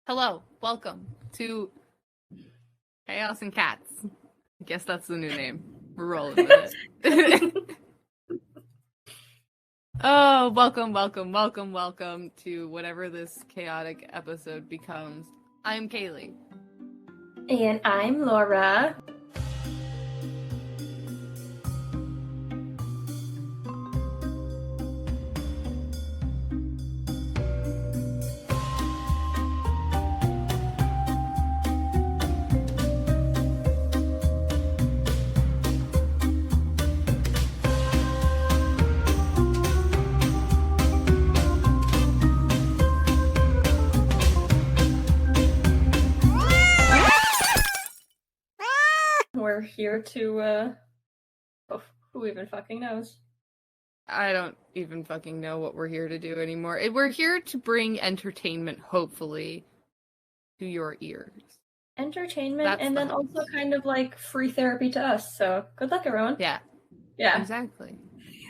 Hello, welcome to Chaos and Cats. I guess that's the new name. We're rolling with it. Oh, welcome to whatever this chaotic episode becomes. I'm Kaylee. And I'm Laura. We're here to, who even fucking knows? I don't even fucking know what we're here to do anymore. We're here to bring entertainment, hopefully, to your ears. Entertainment, That's and the then hope. also kind of like free therapy to us, so good luck, everyone. Yeah, Yeah. exactly.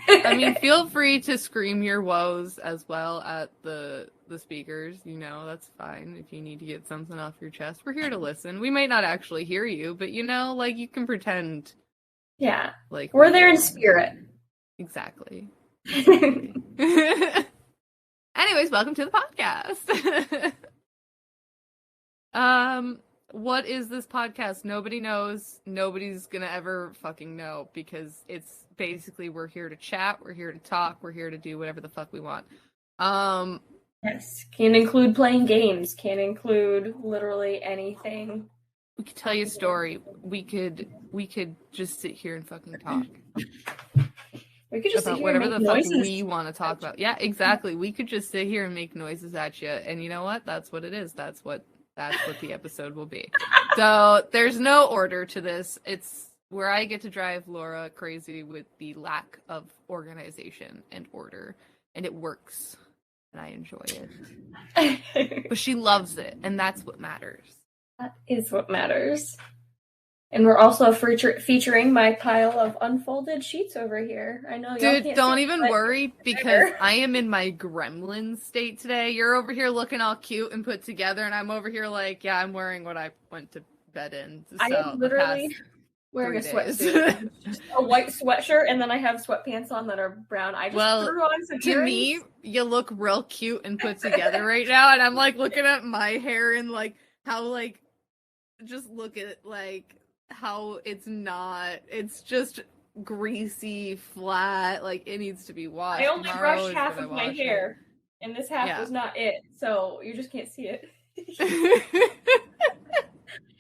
I mean, feel free to scream your woes as well at the speakers. You know, that's fine if you need to get something off your chest. We're here to listen. We might not actually hear you, but you know, like you can pretend. Yeah. Like we're there in spirit. Exactly. Anyways, welcome to the podcast. What is this podcast? Nobody knows. Nobody's gonna ever fucking know because it's basically we're here to chat, we're here to talk, we're here to do whatever the fuck we want. Yes, can include playing games, can include literally anything. We could tell you a story. We could just sit here and fucking talk. We could just about sit here whatever and make the fuck noises. we want to talk about. Yeah, exactly. We could just sit here and make noises at you, and you know what? That's what it is. That's what the episode will be. So there's no order to this. It's where I get to drive Laura crazy with the lack of organization and order, and it works, and I enjoy it. But she loves it, and that's what matters. That is what matters. And we're also featuring my pile of unfolded sheets over here. I know y'all Dude, don't even worry because I am in my gremlin state today. You're over here looking all cute and put together, and I'm over here like, yeah, I'm wearing what I went to bed in. So I am literally wearing a sweatsuit. Just a white sweatshirt, and then I have sweatpants on that are brown. I just threw on some earrings. To me, you look real cute and put together right now, and I'm like looking at my hair and like how like just look at like how it's just greasy, flat, like it needs to be washed. I only brushed half of my hair, and this half was not it, so you just can't see it.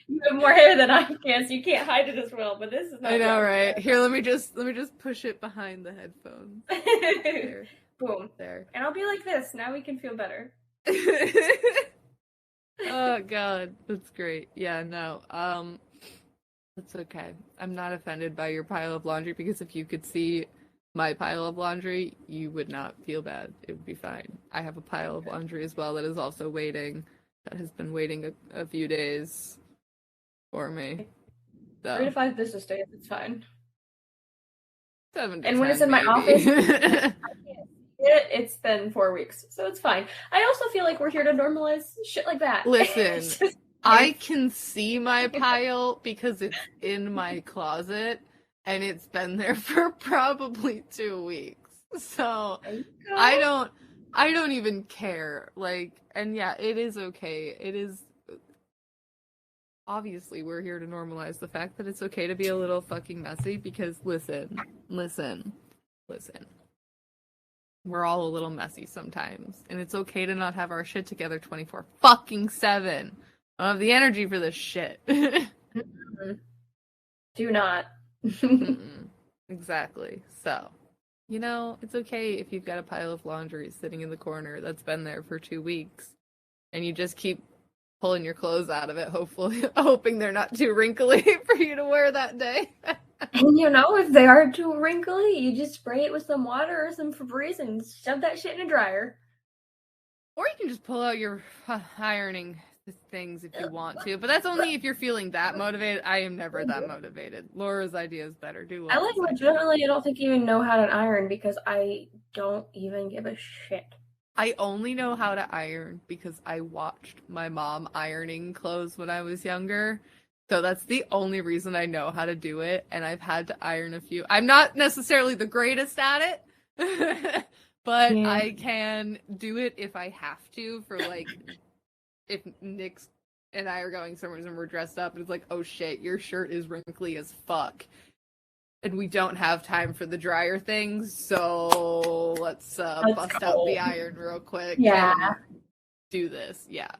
You have more hair than I can, so you can't hide it as well, but this is not. I know, right? Here, let me just push it behind the headphones. There. Boom. There. And I'll be like this. Now we can feel better. Oh god, that's great. Yeah, no. That's okay. I'm not offended by your pile of laundry because if you could see my pile of laundry, you would not feel bad. It would be fine. I have a pile of laundry as well that is also waiting. That has been waiting a few days for me. So. 3 to 5 business days, it's fine. 7 to and 10, when it's in maybe. my office, I can't see it. It's been 4 weeks, so it's fine. I also feel like we're here to normalize shit like that. Listen, I can see my pile because it's in my closet and it's been there for probably 2 weeks. So I don't even care. Like, and yeah, it is okay. It is obviously we're here to normalize the fact that it's okay to be a little fucking messy because listen. We're all a little messy sometimes, and it's okay to not have our shit together 24 fucking 7. I don't have the energy for this shit. Do not. Exactly. So, you know, it's okay if you've got a pile of laundry sitting in the corner that's been there for 2 weeks, and you just keep pulling your clothes out of it, hoping they're not too wrinkly for you to wear that day. And you know, if they are too wrinkly, you just spray it with some water or some Febreze and shove that shit in a dryer. Or you can just pull out your ironing things if you want to, but that's only if you're feeling that motivated. I am never that motivated. Laura's idea is better. I legitimately, I don't think you even know how to iron because I don't even give a shit. I only know how to iron because I watched my mom ironing clothes when I was younger. So that's the only reason I know how to do it. And I've had to iron a few. I'm not necessarily the greatest at it, but Yeah. I can do it if I have to for like, if Nick's and I are going somewhere and we're dressed up and it's like, oh shit, your shirt is wrinkly as fuck. And we don't have time for the dryer things, so let's bust out the iron real quick Yeah. and do this. Yeah.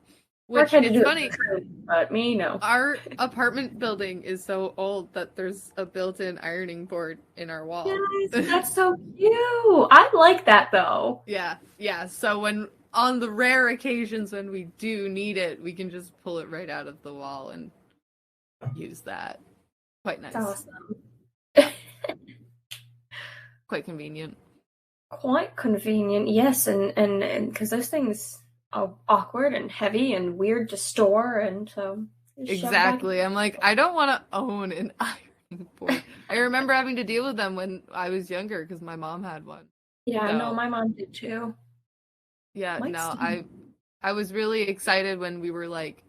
Which Which had to it's do funny. it, but me, no. Our apartment building is so old that there's a built-in ironing board in our wall. Yes, that's so cute. I like that though. Yeah, yeah. So when on the rare occasions when we do need it, we can just pull it right out of the wall and use that. Quite nice. That's awesome. Quite convenient. Quite convenient, yes, and because those things are awkward and heavy and weird to store, and so exactly. I'm like, I don't want to own an ironing board. I remember having to deal with them when I was younger because my mom had one. Yeah, So, no, my mom did too. Yeah, Might no, still. I was really excited when we were like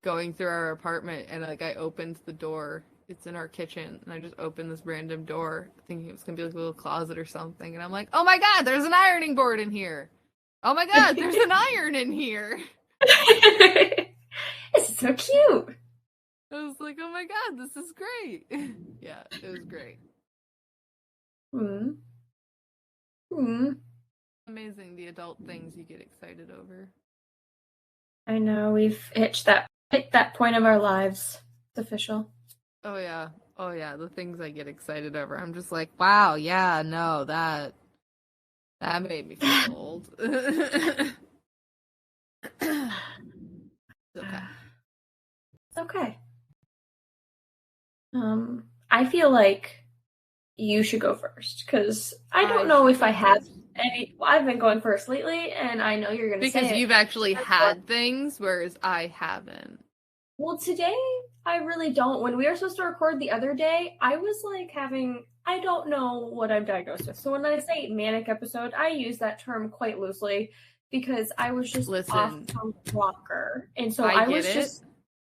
going through our apartment and like I opened the door. It's in our kitchen, and I just opened this random door, thinking it was gonna be like a little closet or something. And I'm like, "Oh my god, there's an ironing board in here! Oh my god, there's an iron in here!" It's so cute. I was like, "Oh my god, this is great!" Yeah, it was great. Hmm. Hmm. Amazing the adult things you get excited over. I know we've hit that point of our lives. It's official. Oh yeah, the things I get excited over. I'm just like, wow, yeah, no, that made me feel old. Okay. It's okay. I feel like you should go first because I don't know if I have any. Well, I've been going first lately, and I know you're going to say because you've actually had things, whereas I haven't. Well, today I really don't. When we were supposed to record the other day, I was like I don't know what I'm diagnosed with. So when I say manic episode, I use that term quite loosely because I was just off from rocker. And so I was just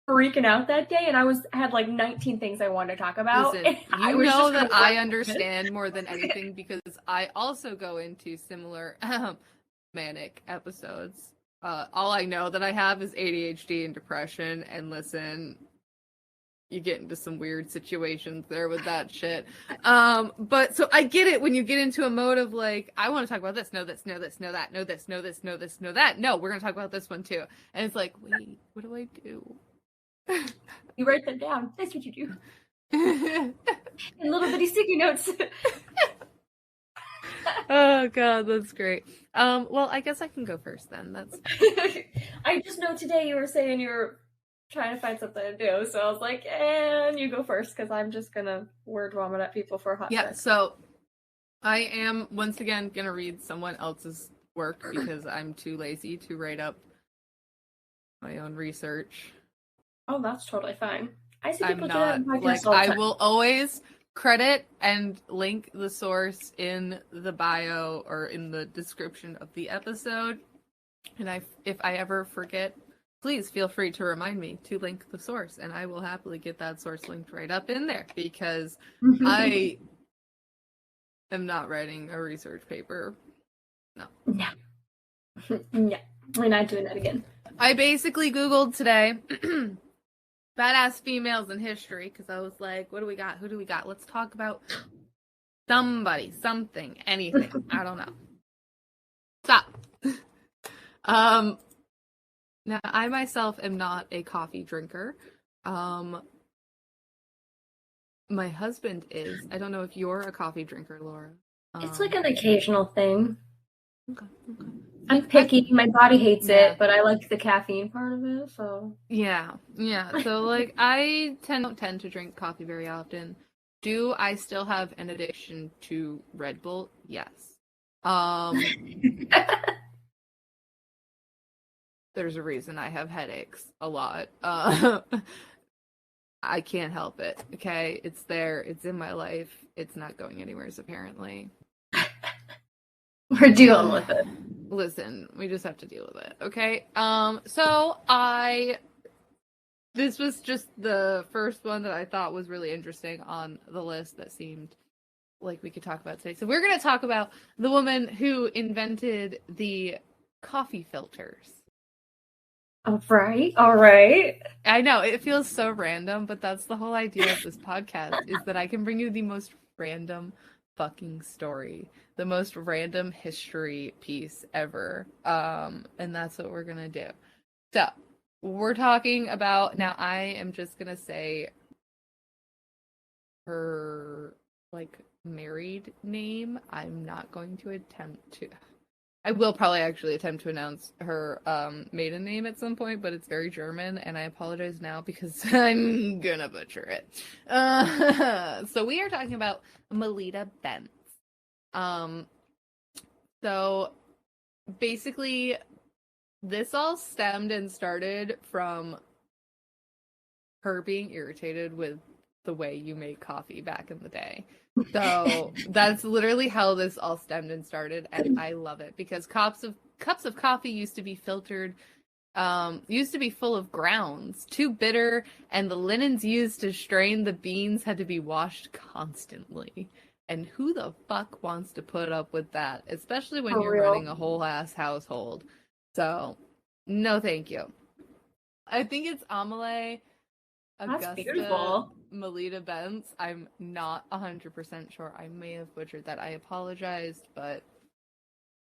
freaking out that day, and I had like 19 things I wanted to talk about. Listen, you know that I understand more than anything because I also go into similar manic episodes. All I know that I have is ADHD and depression, and listen, you get into some weird situations there with that shit. But so I get it when you get into a mode of like, I want to talk about this, know this, know this, know that, know this, know this, know this, know that. No, we're gonna talk about this one too. And it's like, wait, what do I do? You write them down. That's what you do. And little bitty sticky notes. Oh god, that's great. Well, I guess I can go first then. That's I just know today you were saying you were trying to find something to do, so I was like, and you go first because I'm just gonna word vomit at people for a hot yeah. sec. So I am once again gonna read someone else's work because I'm too lazy to write up my own research. Oh, that's totally fine. I see people do not that in podcasts like all the I time. will always credit and link the source in the bio or in the description of the episode. And if I ever forget, please feel free to remind me to link the source, and I will happily get that source linked right up in there because I am not writing a research paper. No. No. No. We're not doing that again. I basically Googled today badass females in history because I was like, what do we got? Who do we got? Let's talk about somebody, something, anything. I don't know. Stop. Now I myself am not a coffee drinker. My husband is. I don't know if you're a coffee drinker, Laura. It's like an occasional thing. Okay. I'm picky. My body hates it, but I like the caffeine part of it, so. Yeah. So, like, I don't tend to drink coffee very often. Do I still have an addiction to Red Bull? Yes. There's a reason I have headaches a lot. I can't help it, okay? It's there. It's in my life. It's not going anywhere, apparently. We're dealing with it. Listen, we just have to deal with it, okay? This was just the first one that I thought was really interesting on the list that seemed like we could talk about today. So we're going to talk about the woman who invented the coffee filters. All right. I know, it feels so random, but that's the whole idea of this podcast, is that I can bring you the most random fucking story, the most random history piece ever. And that's what we're gonna do. So, we're talking about, now I am just gonna say her, like, married name. I'm not going to attempt to, I will probably actually attempt to announce her maiden name at some point, but it's very German, and I apologize now because I'm gonna butcher it. So we are talking about Melita Bentz. So basically, this all stemmed and started from her being irritated with the way you make coffee back in the day. So that's literally how this all stemmed and started, and I love it because cups of coffee used to be filtered, used to be full of grounds, too bitter, and the linens used to strain the beans had to be washed constantly. And who the fuck wants to put up with that, especially when you're running a whole ass household? So, no, thank you. I think it's Amalie Augusta Melita Bentz. I'm not 100% sure. I may have butchered that. I apologized, but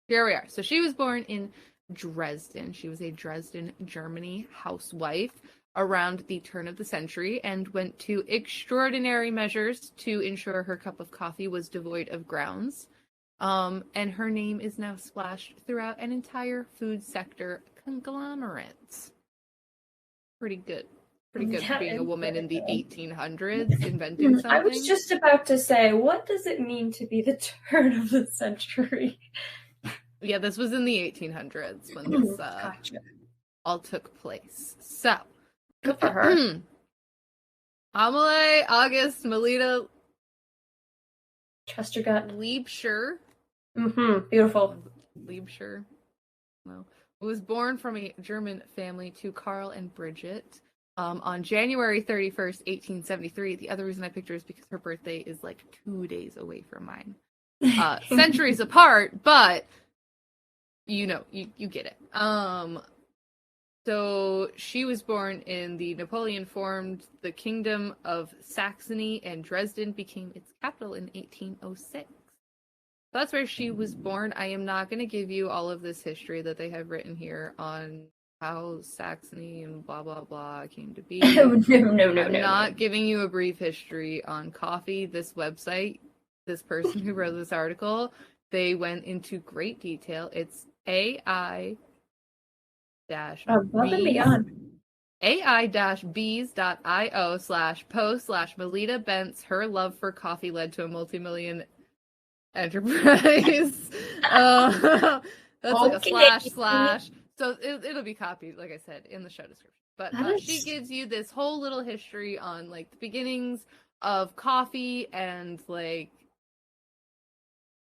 here we are. So she was born in Dresden. She was a Dresden, Germany housewife around the turn of the century and went to extraordinary measures to ensure her cup of coffee was devoid of grounds. And her name is now splashed throughout an entire food sector conglomerate. Pretty good. Pretty good for being a woman in the 1800s inventing something. I was just about to say, what does it mean to be the turn of the century? Yeah, this was in the 1800s when this all took place. So, good for her. Amalie August Melita Chestergut Liebscher. Beautiful. Liebscher. No. Was born from a German family to Carl and Bridget. On January 31st, 1873. The other reason I picked her is because her birthday is like 2 days away from mine. Centuries apart, but you know, you get it. So she was born in the Napoleon formed the Kingdom of Saxony, and Dresden became its capital in 1806. So that's where she was born. I am not going to give you all of this history that they have written here on how Saxony and blah blah blah came to be. I'm not giving you a brief history on coffee. This website, this person who wrote this article, they went into great detail. It's AI-bees.io /post/Melita Bentz. Her love for coffee led to a multi-million enterprise. That's like a // So it'll be copied, like I said, in the show description. But she gives you this whole little history on, like, the beginnings of coffee and, like,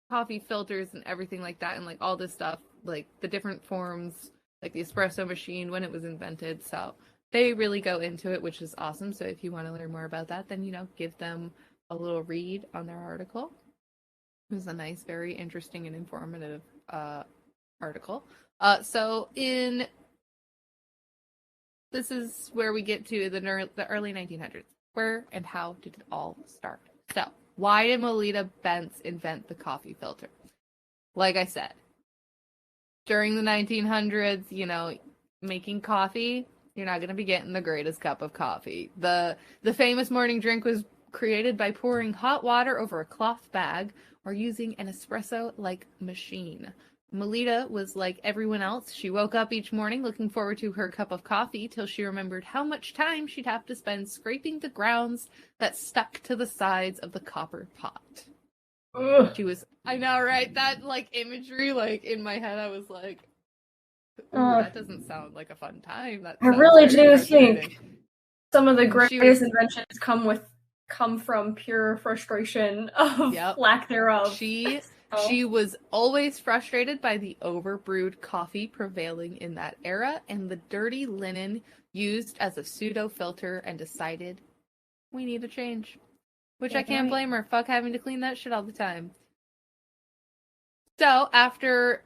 coffee filters and everything like that, and, like, all this stuff, like, the different forms, like the espresso machine, when it was invented. So they really go into it, which is awesome. So if you want to learn more about that, then, you know, give them a little read on their article. It was a nice, very interesting and informative article. This is where we get to the early 1900s. Where and how did it all start? So, why did Melita Bentz invent the coffee filter? Like I said, during the 1900s, you know, making coffee, you're not going to be getting the greatest cup of coffee. The famous morning drink was created by pouring hot water over a cloth bag or using an espresso-like machine. Melita was like everyone else. She woke up each morning looking forward to her cup of coffee till she remembered how much time she'd have to spend scraping the grounds that stuck to the sides of the copper pot. Ugh. She was, I know, right? That, like, imagery, like, in my head, I was like, that doesn't sound like a fun time. I really do think some of the greatest inventions come from pure frustration of lack thereof. She Oh. She was always frustrated by the overbrewed coffee prevailing in that era and the dirty linen used as a pseudo filter, and decided we need a change. Which Yeah, I can't right. blame her. Fuck having to clean that shit all the time. So, after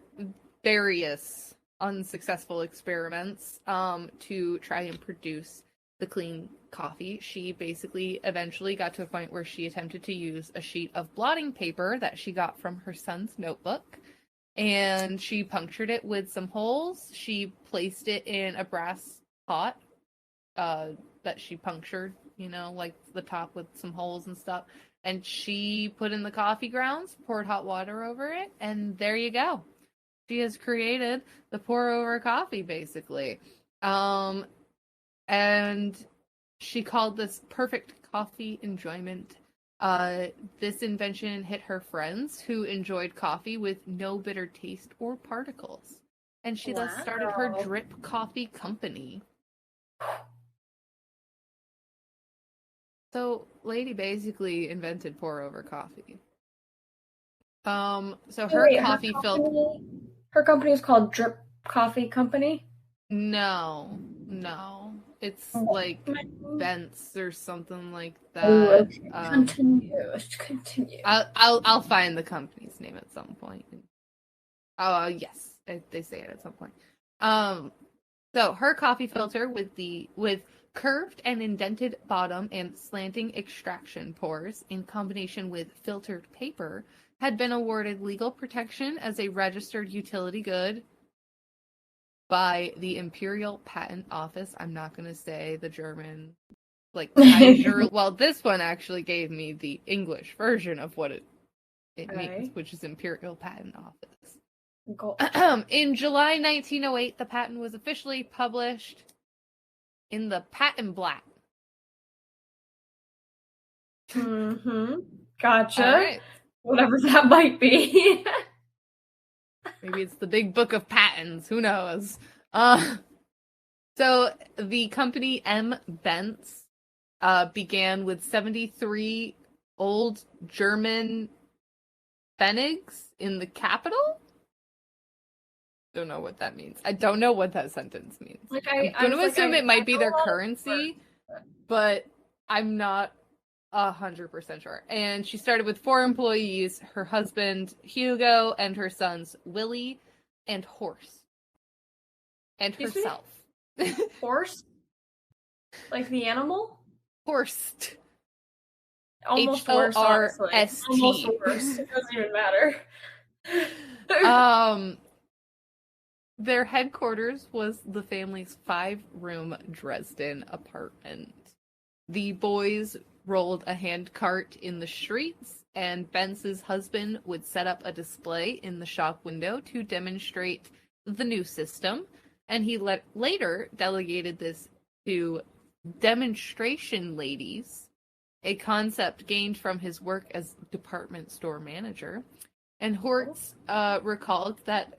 various unsuccessful experiments to try and produce the clean coffee, she basically eventually got to a point where she attempted to use a sheet of blotting paper that she got from her son's notebook, and she punctured it with some holes. She placed it in a brass pot that she punctured, like the top with some holes and stuff. And she put in the coffee grounds, poured hot water over it, and there you go. She has created the pour over coffee, basically. And she called this perfect coffee enjoyment. This invention hit her friends, who enjoyed coffee with no bitter taste or particles. And she thus started her Wow. drip coffee company. So, lady basically invented pour over coffee. So her Wait, coffee filter. her company is called Drip Coffee Company? No. It's like Bent's or something like that. Oh, okay. Continue. I'll find the company's name at some point. Yes, they say it at some point. So her coffee filter with curved and indented bottom and slanting extraction pores, in combination with filtered paper, had been awarded legal protection as a registered utility good by the Imperial Patent Office. I'm not going to say the German, Kaiser. Well, this one actually gave me the English version of what it means, which is Imperial Patent Office. Cool. In July 1908, the patent was officially published in the Patent Blatt. Gotcha. All right. Whatever that might be. Maybe it's the big book of patents. Who knows? So the company M. Benz began with 73 old German Pfennigs in the capital. Don't know what that means. I don't know what that sentence means. I'm going to assume it might be their currency, but I'm not 100% sure. And she started with 4 employees: her husband Hugo and her sons Willie and Horst, and herself. Horse? Like the animal? Horst. Almost worse, honestly. Almost worse. It doesn't even matter. Their headquarters was the family's 5-room Dresden apartment. The boys rolled a hand cart in the streets, and Benz's husband would set up a display in the shop window to demonstrate the new system, and he later delegated this to demonstration ladies, a concept gained from his work as department store manager. And Horst recalled that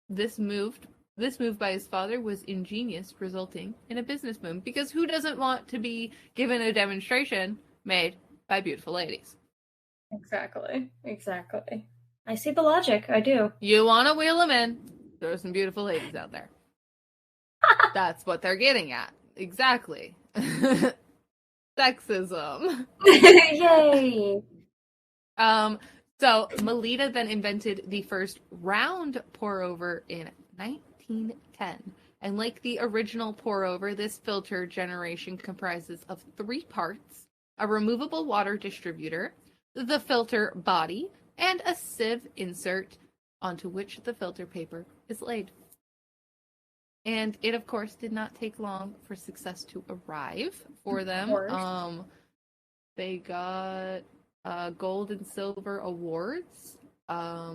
this move by his father was ingenious, resulting in a business boom. Because who doesn't want to be given a demonstration made by beautiful ladies? Exactly. I see the logic. I do. You want to wheel them in, there are some beautiful ladies out there. That's what they're getting at. Exactly. Sexism. Yay! So Melita then invented the first round pour-over in 1910. And like the original pour-over, this filter generation comprises of 3 parts: a removable water distributor, the filter body, and a sieve insert onto which the filter paper is laid. And it, of course, did not take long for success to arrive for them. They got gold and silver awards at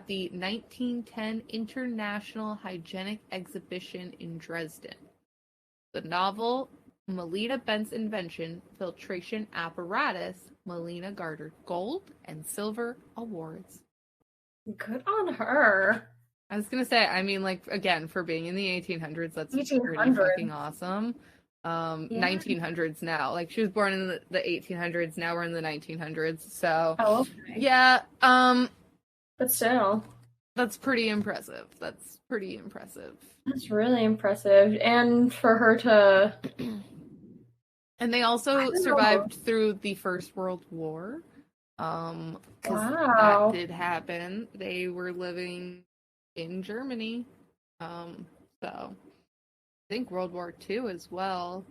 the 1910 International Hygienic Exhibition in Dresden. The novel Melita Bent's invention, filtration apparatus, Melina garnered gold and silver awards. Good on her. I was gonna say, I mean, again, for being in the 1800s, that's pretty fucking awesome. 1900s now. Like, she was born in the 1800s. Now we're in the 1900s. So, okay. Yeah. But still, that's pretty impressive. That's really impressive. And for her to... And they also survived through the First World War. Because that did happen. They were living in Germany. So I think World War II as well.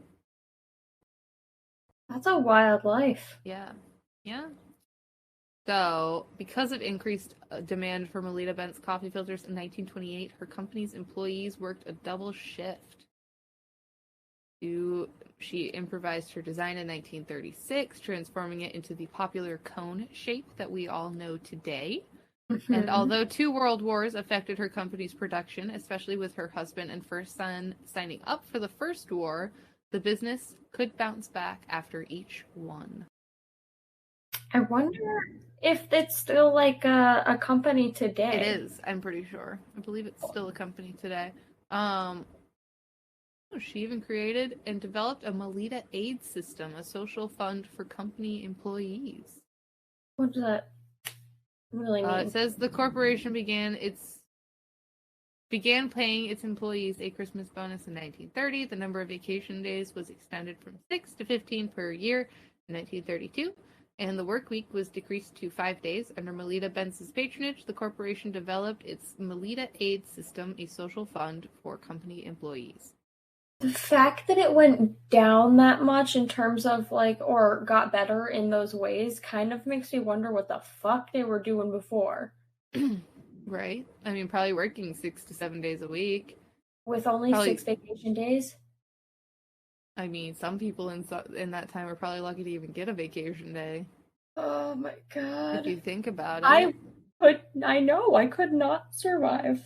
That's a wild life. Yeah. So, because of increased demand for Melita Benz coffee filters in 1928, her company's employees worked a double shift. She improvised her design in 1936, transforming it into the popular cone shape that we all know today. Mm-hmm. And although 2 world wars affected her company's production, especially with her husband and first son signing up for the First War, the business could bounce back after each one. I wonder if it's still like a company today. It is, I'm pretty sure. I believe it's still a company today. She even created and developed a Melita Aid System, a social fund for company employees. What does that really mean? It says the corporation began paying its employees a Christmas bonus in 1930. The number of vacation days was extended from 6 to 15 per year in 1932, and the work week was decreased to 5 days. Under Melita Benz's patronage, the corporation developed its Melita Aid System, a social fund for company employees. The fact that it went down that much in terms of or got better in those ways kind of makes me wonder what the fuck they were doing before. Right? I mean, probably working 6 to 7 days a week. With only 6 vacation days? I mean, some people in that time are probably lucky to even get a vacation day. Oh my god. If you think about it. I know, I could not survive.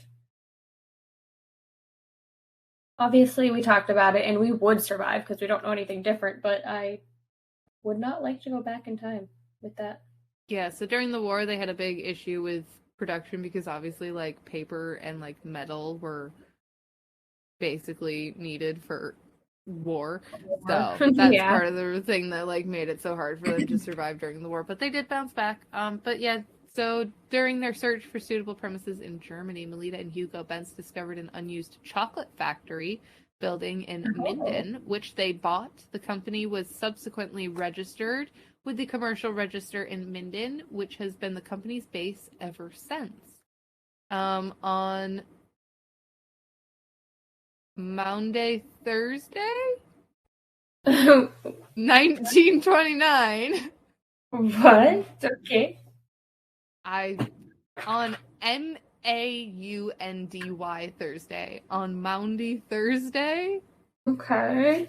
Obviously, we talked about it, and we would survive because we don't know anything different, but I would not like to go back in time with that. Yeah, so during the war, they had a big issue with production because obviously, paper and, metal were basically needed for war. So that's part of the thing that, made it so hard for them to survive during the war. But they did bounce back. But yeah, so during their search for suitable premises in Germany, Melita and Hugo Benz discovered an unused chocolate factory building in Minden, which they bought. The company was subsequently registered with the Commercial Register in Minden, which has been the company's base ever since. On Maundy Thursday? 1929. What? Okay. On Maundy Thursday. On Maundy Thursday? Okay.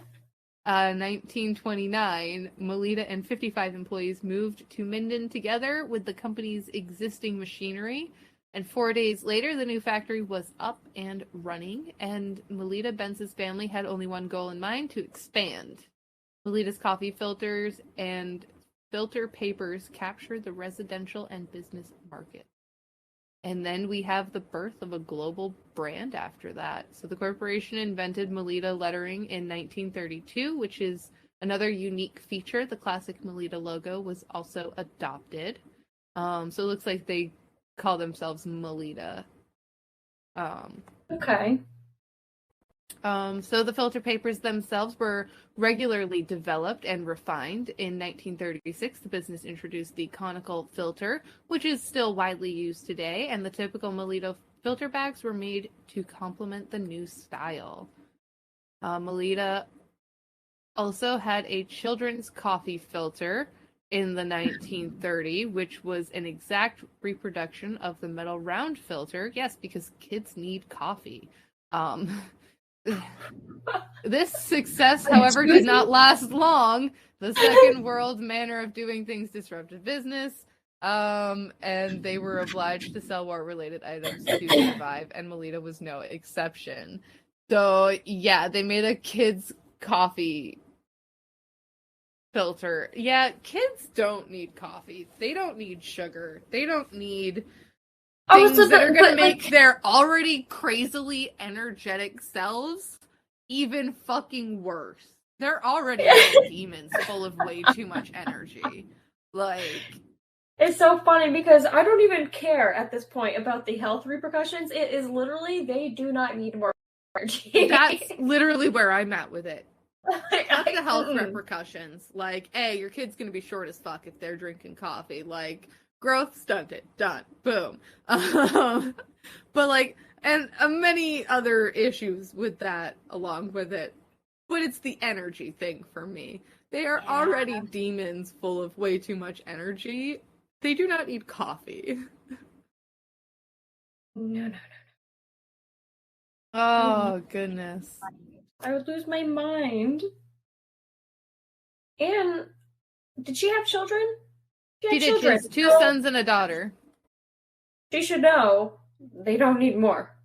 1929, Melita and 55 employees moved to Minden together with the company's existing machinery. And 4 days later, the new factory was up and running, and Melita Benz's family had only one goal in mind: to expand. Melita's coffee filters and filter papers captured the residential and business market. And then we have the birth of a global brand after that. So the corporation invented Melita lettering in 1932, which is another unique feature. The classic Melita logo was also adopted. So it looks like they call themselves Melita. Okay. So the filter papers themselves were regularly developed and refined. In 1936, the business introduced the conical filter, which is still widely used today, and the typical Melita filter bags were made to complement the new style. Melita also had a children's coffee filter in the 1930s, which was an exact reproduction of the metal round filter. Yes, because kids need coffee. This success, however, did not last long. The Second World manner of doing things disrupted business, and they were obliged to sell war-related items to survive, and Melita was no exception. So, yeah, they made a kids' coffee filter. Yeah, kids don't need coffee. They don't need sugar. They don't need things that are going to make their already crazily energetic selves even fucking worse. They're already little demons full of way too much energy. Like, it's so funny because I don't even care at this point about the health repercussions. It is literally they do not need more energy. that's literally where I'm at with it. Fuck the health Mm-mm. repercussions. Like, A, your kid's gonna be short as fuck if they're drinking coffee. Like, growth stunted. Done. Boom. But like, and many other issues with that along with it. But it's the energy thing for me. They are Yeah. already demons full of way too much energy. They do not need coffee. No. Oh, goodness. I would lose my mind. And did she have children? She had did. She children. has 2 So sons and a daughter. she should know they don't need more.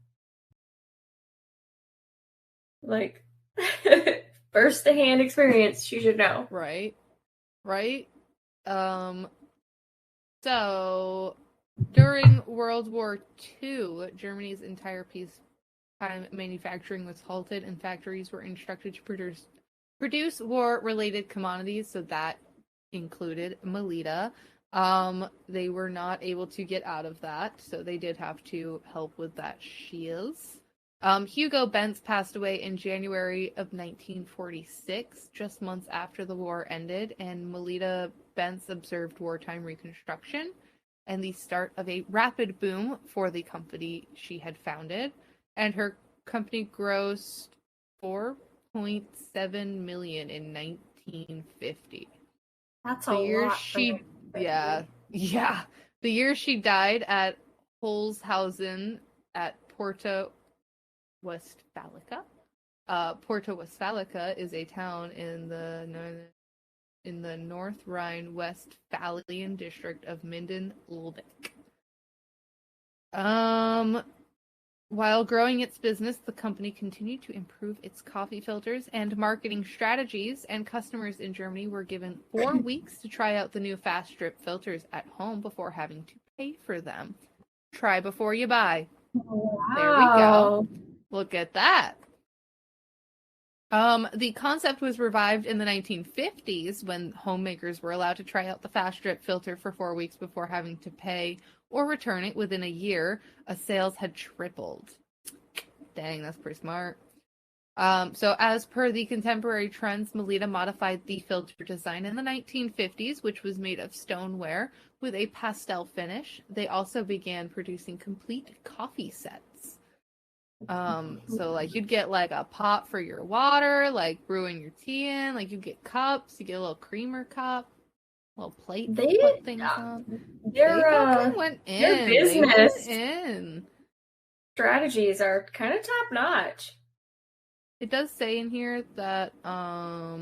Like, first-hand experience, she should know. Right. So during World War II, Germany's entire peacetime manufacturing was halted, and factories were instructed to produce war-related commodities. So that included Melita. They were not able to get out of that, so they did have to help with that shields. Hugo Bentz passed away in January of 1946, just months after the war ended, and Melita Bentz observed wartime reconstruction and the start of a rapid boom for the company she had founded, and her company grossed $4.7 million in 1950. That's The a year lot. she, yeah. The year she died at Holzhausen at Porta Westfalica. Porta Westfalica is a town in the North Rhine-Westphalian district of Minden-Lübeck. While growing its business, the company continued to improve its coffee filters and marketing strategies, and customers in Germany were given 4 weeks to try out the new fast drip filters at home before having to pay for them. Try before you buy. Wow. There we go. Look at that. The concept was revived in the 1950s when homemakers were allowed to try out the fast drip filter for 4 weeks before having to pay or return it within a year. Sales had tripled. Dang, that's pretty smart. So as per the contemporary trends, Melita modified the filter design in the 1950s, which was made of stoneware with a pastel finish. They also began producing complete coffee sets. So like you'd get like a pot for your water, like brewing your tea in, like you get cups, you get a little creamer cup, a little plate to put things on. They fucking went in. Their business They went in. strategies are kind of top notch. It does say in here that I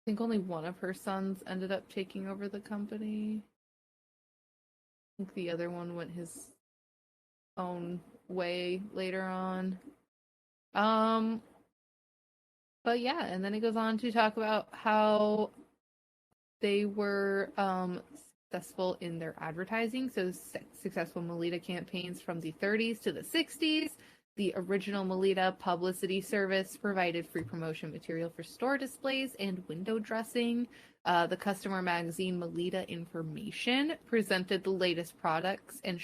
think only one of her sons ended up taking over the company. I think the other one went his own way later on. But yeah, and then it goes on to talk about how they were successful in their advertising. So successful Melita campaigns from the 30s to the 60s. The original Melita publicity service provided free promotion material for store displays and window dressing. The customer magazine Melita Information presented the latest products and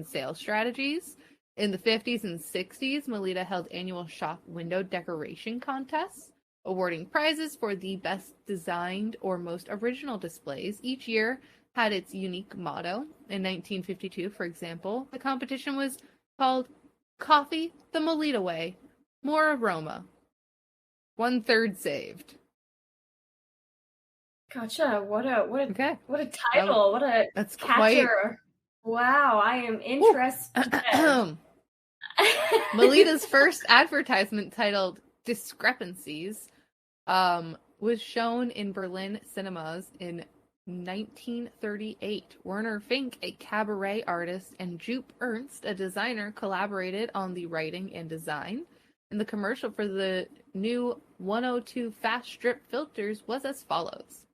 sales strategies. In the 50s and 60s, Melita held annual shop window decoration contests, awarding prizes for the best designed or most original displays. Each year had its unique motto. In 1952, for example, the competition was called Coffee the Melita Way, More Aroma. 1/3 saved. Gotcha. What a Okay. what a title. What a That's catcher. Wow, I am interested. Melita's first advertisement, titled Discrepancies, was shown in Berlin cinemas in 1938. Werner Fink, a cabaret artist, and Jupp Ernst, a designer, collaborated on the writing and design. And the commercial for the new 102 fast strip filters was as follows.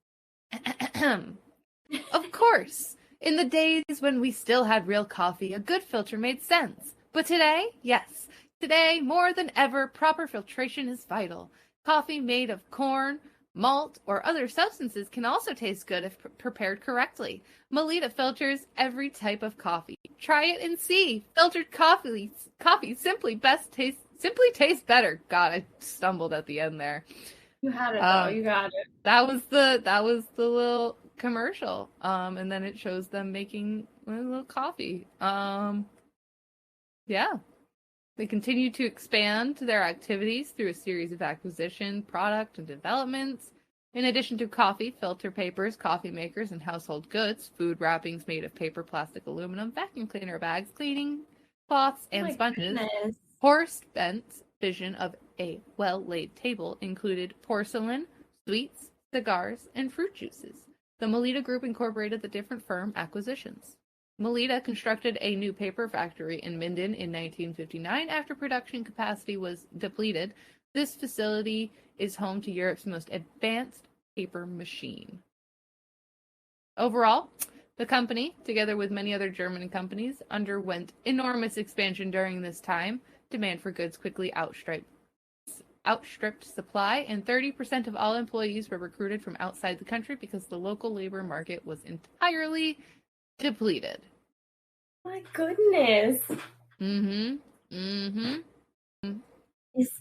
Of course, in the days when we still had real coffee, a good filter made sense. But today, yes, Today, more than ever, proper filtration is vital. Coffee made of corn, malt, or other substances can also taste good if prepared correctly. Melita filters every type of coffee. Try it and see. Filtered coffee simply tastes better. God, I stumbled at the end there. You had it though. You got it. That was the little commercial. And then it shows them making a little coffee. Yeah. They continue to expand their activities through a series of acquisition, product, and developments. In addition to coffee, filter papers, coffee makers, and household goods, food wrappings made of paper, plastic, aluminum, vacuum cleaner bags, cleaning cloths, and sponges. Goodness. Horace Bent's vision of a well-laid table included porcelain, sweets, cigars, and fruit juices. The Melita Group incorporated the different firm acquisitions. Melita constructed a new paper factory in Minden in 1959 after production capacity was depleted. This facility is home to Europe's most advanced paper machine. Overall, the company, together with many other German companies, underwent enormous expansion during this time. Demand for goods quickly outstripped supply, and 30% of all employees were recruited from outside the country because the local labor market was entirely depleted. My goodness.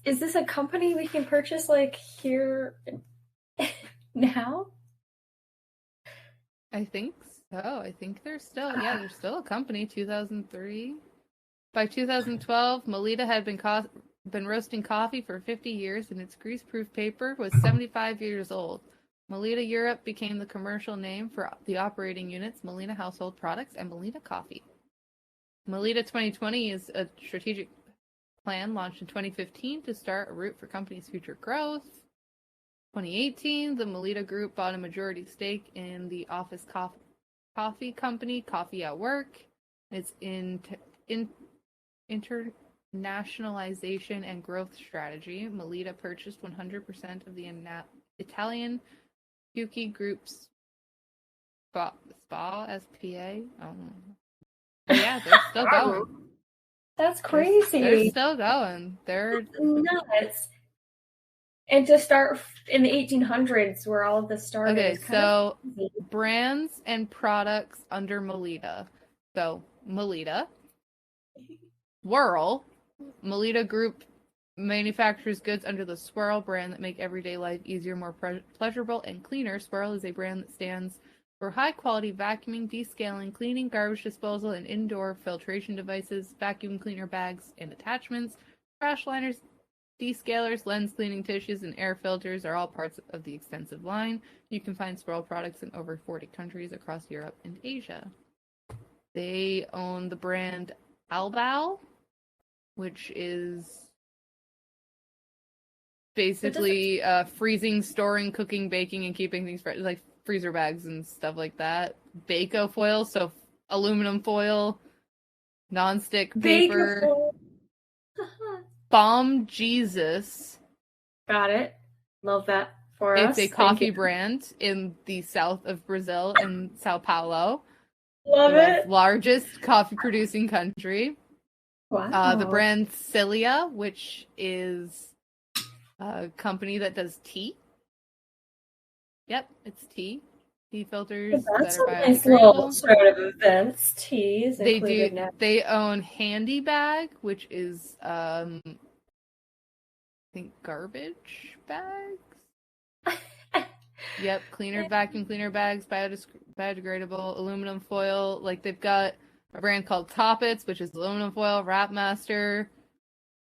Is this a company we can purchase like here now? I think so. I think they're still they're still a company. 2003. By 2012, Melita had been roasting coffee for 50 years, and its grease-proof paper was 75 years old. Melita Europe became the commercial name for the operating units, Melita Household Products and Melita Coffee. Melita 2020 is a strategic plan launched in 2015 to start a route for company's future growth. 2018, the Melita Group bought a majority stake in the office coffee company, Coffee at Work. It's internationalization and growth strategy. Melita purchased 100% of the Italian Pucci Group's SPA. Yeah, they're still going. That's crazy. They're still going. They're nuts. And to start in the 1800s, where all of this started. Okay, so brands and products under Melita. So Melita, Swirl. Melita Group manufactures goods under the Swirl brand that make everyday life easier, more pleasurable, and cleaner. Swirl is a brand that stands for high-quality vacuuming, descaling, cleaning, garbage disposal, and indoor filtration devices, vacuum cleaner bags and attachments, trash liners, descalers, lens cleaning tissues, and air filters are all parts of the extensive line. You can find Swirl products in over 40 countries across Europe and Asia. They own the brand Albal, which is basically freezing, storing, cooking, baking, and keeping things fresh, like freezer bags and stuff like that. Bako foil, so aluminum foil, non-stick paper. Bomb Jesus. Got it. Love that for us. It's a coffee brand in the south of Brazil, in Sao Paulo. Love it. Largest coffee producing country. Wow. The brand Cilia, which is a company that does tea. Yep, it's tea. Tea filters. That's a nice little sort of events. Teas. They own Handy Bag, which is I think garbage bags. Yep, vacuum cleaner bags, biodegradable, aluminum foil. Like they've got a brand called Toppets, which is aluminum foil. Wrapmaster,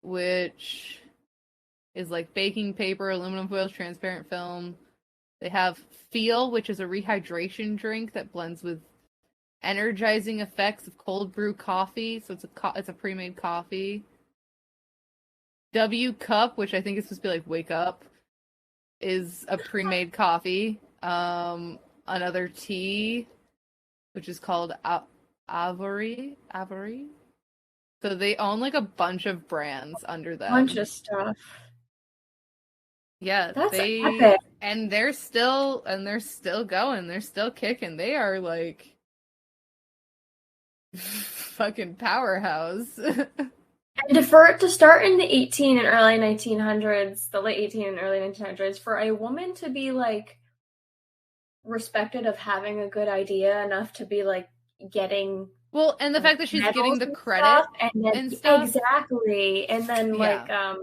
which is like baking paper, aluminum foil, transparent film. They have Feel, which is a rehydration drink that blends with energizing effects of cold brew coffee. So it's a pre-made coffee. W Cup, which I think is supposed to be like wake up, is a pre-made coffee. Another tea, which is called Avery. So they own like a bunch of brands under them. Bunch of stuff. Yeah, that's epic. And they're still going. They're still kicking. They are like fucking powerhouse. And for it to start in the 18 and early 1900s, the late 18 and early 1900s, for a woman to be like respected of having a good idea enough to be like getting Well, and the like, fact that she's getting medals the and credit stuff, and then and stuff. exactly, and then Yeah. like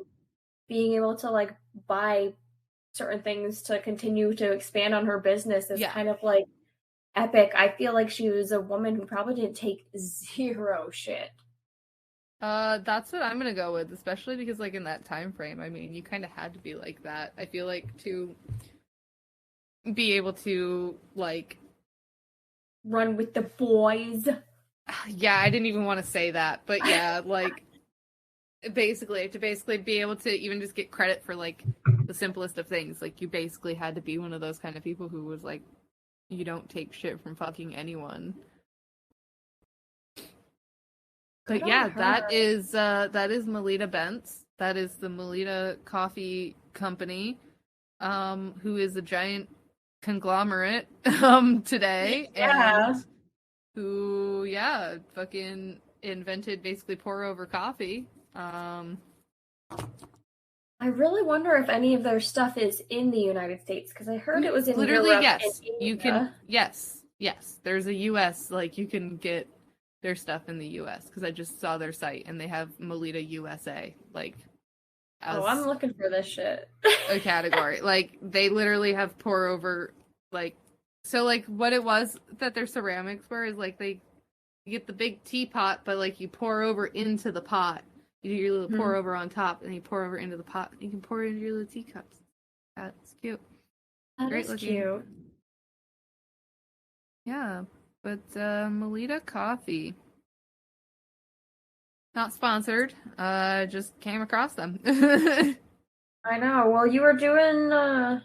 being able to like buy certain things to continue to expand on her business is Yeah. kind of like epic. I feel like she was a woman who probably didn't take zero shit. That's what I'm gonna go with, especially because like in that time frame, I mean, you kind of had to be like that. I feel like to be able to like Run with the boys. yeah, I didn't even want to say that, but yeah, like basically to basically be able to even just get credit for like the simplest of things. Like you basically had to be one of those kind of people who was like, you don't take shit from fucking anyone. But Good yeah, on her. that is Melita Bentz. That is the Melita Coffee Company, who is a giant conglomerate today, Yeah. and who fucking invented basically pour over coffee. I really wonder if any of their stuff is in the United States because I heard it was in literally Europe yes, and you India. can yes. There's a U.S. like you can get their stuff in the U.S. because I just saw their site and they have Melita USA like as Oh, I'm looking for this shit. a category. Like they literally have pour over like so like what it was that their ceramics were is like they you get the big teapot but like you pour over into the pot. You do your little pour over on top and you pour over into the pot. You can pour it into your little teacups. That's cute. That Great is looking. cute. Yeah. But Melita Coffee. Not sponsored. Just came across them. I know. Well, you were doing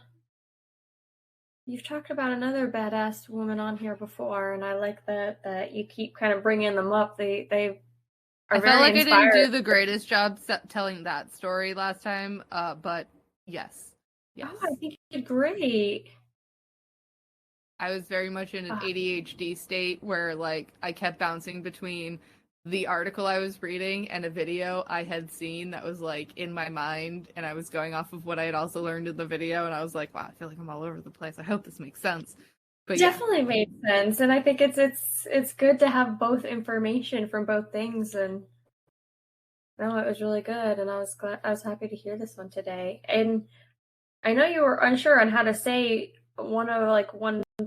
you've talked about another badass woman on here before, and I like that you keep kind of bringing them up. They are I very felt like inspired. I didn't do the greatest job telling that story last time, but yes. Oh, I think you did great. I was very much in an ADHD state where like I kept bouncing between the article I was reading and a video I had seen that was like in my mind, and I was going off of what I had also learned in the video, and I was like, wow, I feel like I'm all over the place. I hope this makes sense. But Definitely made sense, and I think it's good to have both information from both things. And no, it was really good, and I was happy to hear this one today. And I know you were unsure on how to say one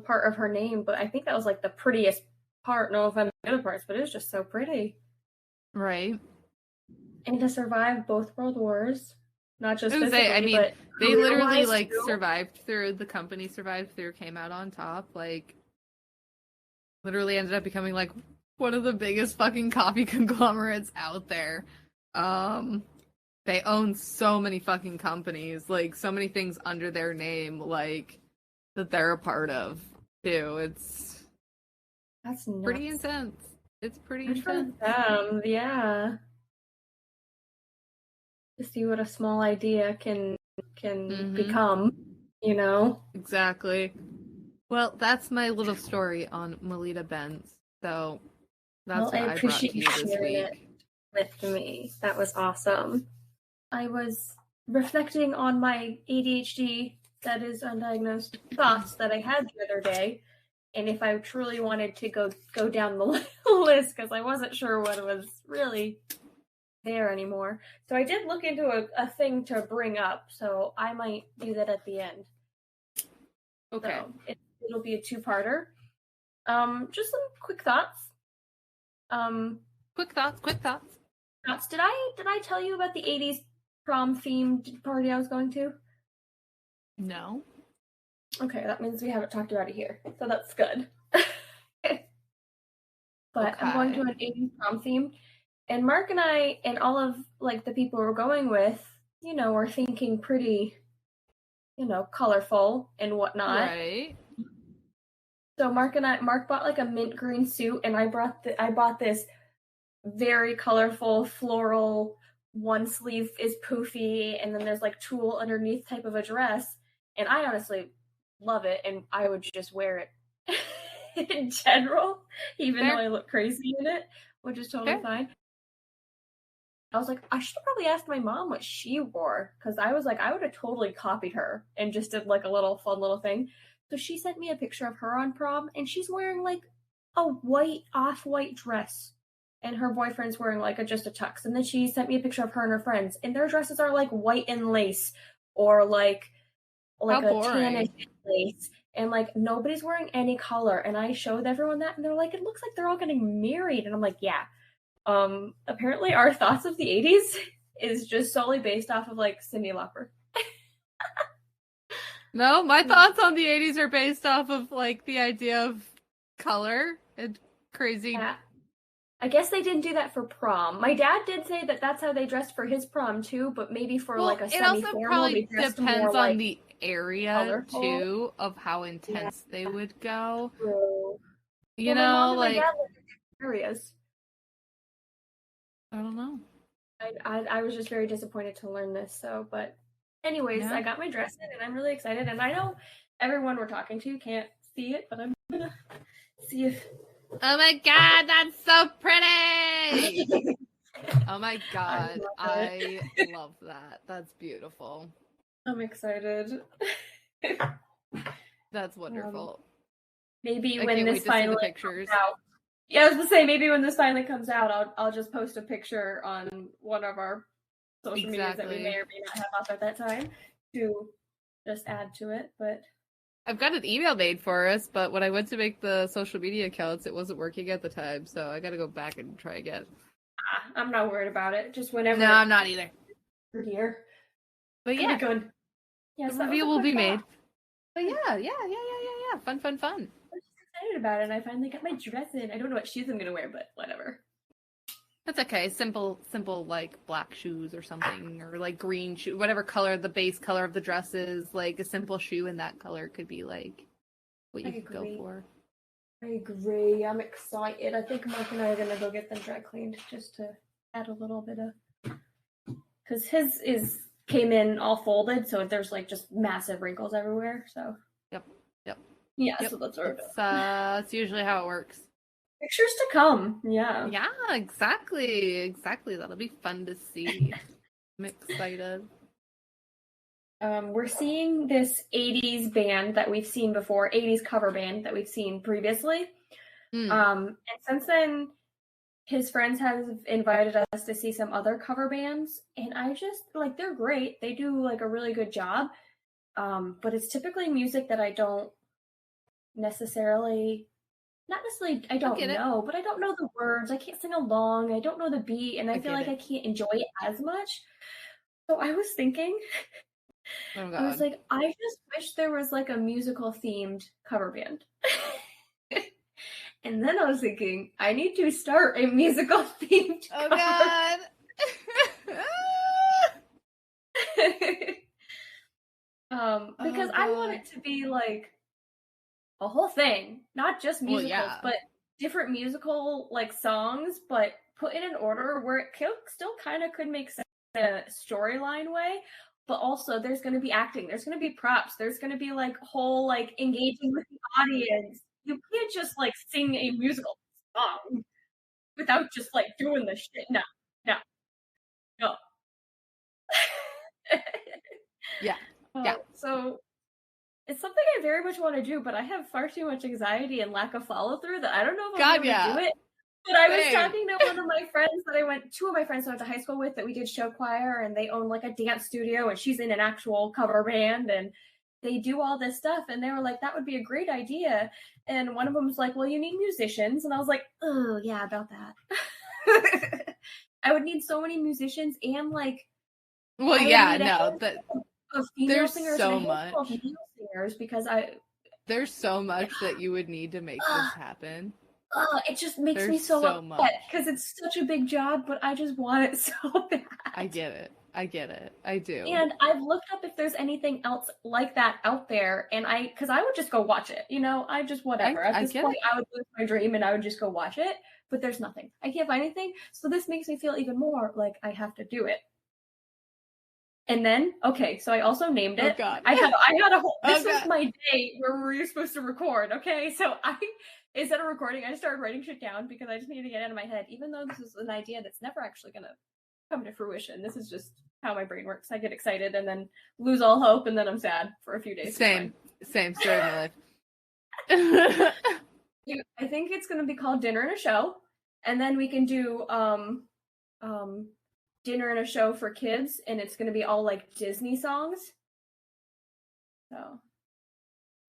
part of her name, but I think that was like the prettiest part. No offense to the other parts, but it was just so pretty. right. And to survive both world wars, not just physically, I mean, but they literally like too. survived through. The company survived through, came out on top. Like, literally ended up becoming like one of the biggest fucking coffee conglomerates out there. They own so many fucking companies, like so many things under their name, like that they're a part of too. That's nuts. Pretty intense. It's pretty Good intense. for them, yeah. To see what a small idea can become, you know? Exactly. Well, that's my little story on Melita Bentz. So that's what I brought to you this week. It with me. That was awesome. I was reflecting on my ADHD that is undiagnosed thoughts that I had the other day, and if I truly wanted to go down the list because I wasn't sure what was really there anymore. So I did look into a thing to bring up, so I might do that at the end. Okay. So it'll be a two-parter. Just some quick thoughts. Quick thoughts. Did I tell you about the 80s prom themed party I was going to? No. Okay, that means we haven't talked about it here, so that's good. But I'm going to an 80s prom theme, and Mark and I and all of like the people we're going with, you know, are thinking pretty, you know, colorful and whatnot. Right. So Mark bought like a mint green suit, and I bought this very colorful floral, one sleeve is poofy, and then there's like tulle underneath type of a dress, and I honestly love it, and I would just wear it in general, even though I look crazy in it, which is totally fine. I was like, I should probably ask my mom what she wore, because I was like, I would have totally copied her and just did like a little fun little thing. So she sent me a picture of her on prom, and she's wearing like a white off-white dress, and her boyfriend's wearing like just a tux. And then she sent me a picture of her and her friends, and their dresses are like white and lace, or like How a boring. tannish lace, and like nobody's wearing any color. And I showed everyone that, and they're like, it looks like they're all getting married. And I'm like, yeah. Apparently our thoughts of the 80s is just solely based off of like Cyndi Lauper. No, my thoughts on the 80s are based off of like the idea of color and crazy. Yeah. I guess they didn't do that for prom. My dad did say that that's how they dressed for his prom too, but maybe for Well, like a it semi-formal, also they probably dressed depends more on like the area colorful. too of how intense they would go. True. You Well, my know, mom and my like dad live in different areas. I don't know. I was just very disappointed to learn this. So, but anyways, Yeah. I got my dress in, and I'm really excited. And I know everyone we're talking to can't see it, but I'm gonna see if. Oh my god, that's so pretty! Oh my god, I love that. That's beautiful. I'm excited. That's wonderful. Maybe I when can't this wait to see finally the pictures. comes out. Yeah, I was gonna say maybe when this finally comes out, I'll just post a picture on one of our social medias that we may or may not have up at that time to just add to it. But I've got an email made for us, but when I went to make the social media accounts, it wasn't working at the time, so I gotta go back and try again. I'm not worried about it. Just whenever. No, I'm not either. We're here. But yeah, good. Yes, the review will be made. But yeah. Fun. I'm just excited about it, and I finally got my dress in. I don't know what shoes I'm gonna wear, but whatever. That's okay. Simple, like black shoes or something, or like green shoe, whatever color the base color of the dress is. Like a simple shoe in that color could be like what you could go for. I agree. I'm excited. I think Mark and I are gonna go get them dry cleaned just to add a little bit of, because his came in all folded, so there's like just massive wrinkles everywhere. So Yep. Yeah, so that's our. That's usually how it works. Pictures to come. Yeah. Yeah, exactly. That'll be fun to see. I'm excited. We're seeing this 80s band that we've seen before, 80s cover band that we've seen previously. And since then, his friends have invited us to see some other cover bands, and I just like, they're great. They do like a really good job. But it's typically music that I don't necessarily, I don't know, but I don't know the words. I can't sing along. I don't know the beat, and I feel like I can't enjoy it as much. So I was thinking, oh God. I was like, I just wish there was like a musical themed cover band. And then I was thinking, I need to start a musical themed Oh cover. God. Because I want it to be like a whole thing, not just musicals, but different musical like songs, but put in an order where it still kind of could make sense in a storyline way, but also there's going to be acting, there's going to be props, there's going to be like whole like engaging with the audience. You can't just like sing a musical song without just like doing the shit. No. Yeah. So it's something I very much want to do, but I have far too much anxiety and lack of follow through that I don't know if I'll be able to do it. But I was talking to one of my friends two of my friends that I went to high school with, that we did show choir, and they own like a dance studio, and she's in an actual cover band, and they do all this stuff, and they were like, that would be a great idea. And one of them was like, well, you need musicians. And I was like, oh yeah, about that. I would need so many musicians, and like, well, yeah, no, that of female there's singers so and much of male singers, because there's so much that you would need to make this happen. It just makes me so upset because it's such a big job, but I just want it so bad. I get it. I do. And I've looked up if there's anything else like that out there, and because I would just go watch it. I just whatever. At this point, I would lose my dream and I would just go watch it. But there's nothing. I can't find anything. So this makes me feel even more like I have to do it. And then, okay, so I also named it. Oh God. I had a whole. This was my day where we were supposed to record. Okay, so instead of recording, I just started writing shit down because I just needed to get it out of my head. Even though this is an idea that's never actually gonna come to fruition. This is just how my brain works. I get excited and then lose all hope, and then I'm sad for a few days. Same story of my life. I think it's going to be called Dinner and a Show, and then we can do Dinner and a Show for kids, and it's going to be all like Disney songs. So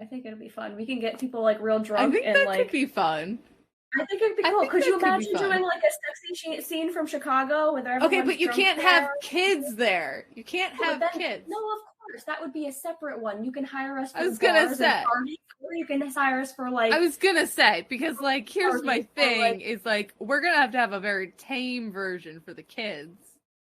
I think it'll be fun. We can get people like real drunk. I think that could be fun. I think it'd be cool. Could you imagine doing like a sexy scene from Chicago with everyone? Okay, but you can't have kids there. You can't have kids. No, of course. That would be a separate one. You can hire us for I was gonna say. Parties, or you can hire us for like... I was gonna say, because like, here's my thing, is like, we're gonna have a very tame version for the kids.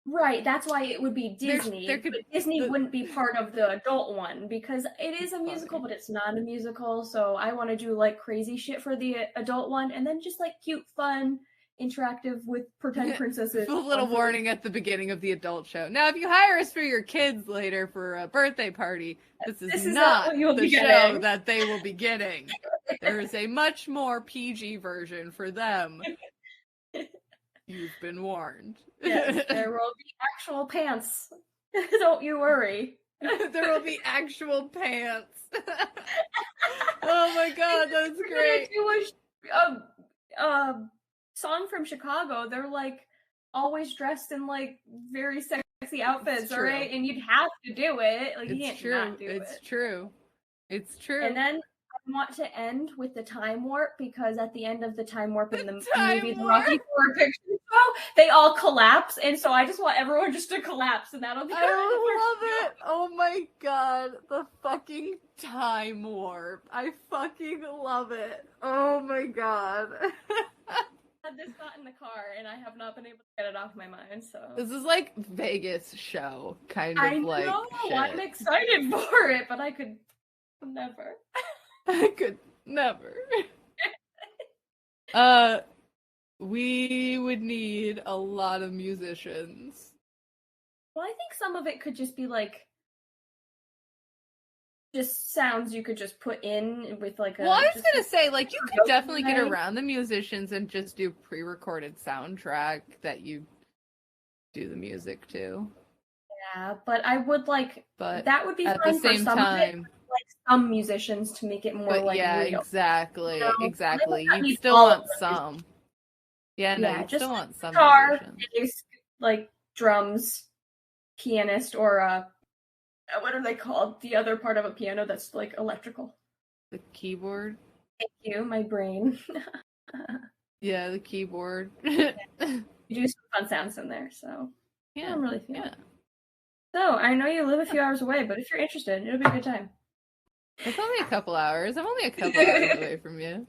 Right, that's why it would be Disney. But Disney wouldn't be part of the adult one, because it is a musical, but it's not a musical, so I want to do, like, crazy shit for the adult one, and then just, like, cute, fun, interactive with pretend princesses. A little warning at the beginning of the adult show. Now, if you hire us for your kids later for a birthday party, this is not the show that they will be getting. There is a much more PG version for them. You've been warned. Yes, there will be actual pants. Don't you worry. There will be actual pants. Oh my god, that's great. Do a song from Chicago. They're like always dressed in like very sexy outfits, all right? And you'd have to do it. Like, you can't not do it. It's true. It's true. And then I want to end with the time warp, because at the end of the time warp in the movie The Rocky Horror Picture Show, they all collapse, and so I just want everyone just to collapse, and that'll be I love it. Oh my god, the fucking time warp. I fucking love it. Oh my god. I had this thought in the car, and I have not been able to get it off my mind, so... This is like Vegas show, kind of like shit. I'm excited for it, but I could never. I could never. We would need a lot of musicians. Well, I think some of it could just be like just sounds you could just put in with like a... Well, I was gonna say, like, you could definitely get around the musicians and just do pre-recorded soundtrack that you do the music to. Yeah, but I would like... But that would be at fun the same for some time... of it. Like some musicians to make it more like real. Exactly, you know? exactly. You still want some. Yeah, no, you just still want some guitar, musicians. bass, like drums, pianist, or what are they called? The other part of a piano that's like electrical. The keyboard. Thank you, my brain. Yeah, the keyboard. You do some fun sounds in there, so yeah, I'm really feeling it. So I know you live a few hours away, but if you're interested, it'll be a good time. It's only a couple hours. I'm only a couple hours away from you.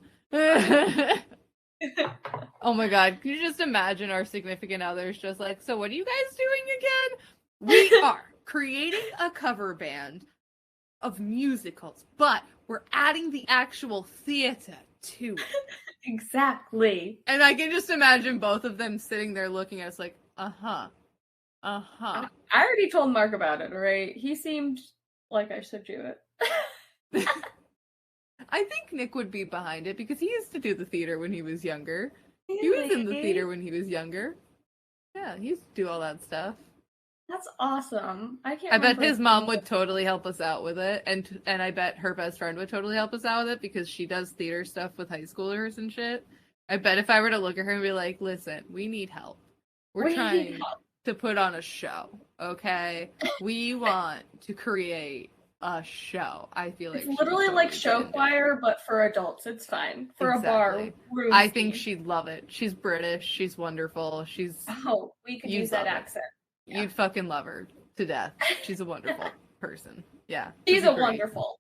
Oh my god, can you just imagine our significant others just like, so what are you guys doing again? We are creating a cover band of musicals, but we're adding the actual theater to it. Exactly. And I can just imagine both of them sitting there looking at us like, uh-huh. I already told Mark about it, right? He seemed like I should do it. I think Nick would be behind it because he used to do the theater when he was younger. Really? He was in the theater when he was younger. Yeah, he used to do all that stuff. That's awesome. I bet his mom would totally help us out with it, and I bet her best friend would totally help us out with it because she does theater stuff with high schoolers and shit. I bet if I were to look at her and be like, listen, we need help. We're trying to put on a show, okay? We want to create a show. I feel like it's literally like show choir, but for adults. It's fine for a bar. I think she'd love it. She's British. She's wonderful. We could use that accent. Yeah. You'd fucking love her to death. She's a wonderful person. Yeah, she's wonderful.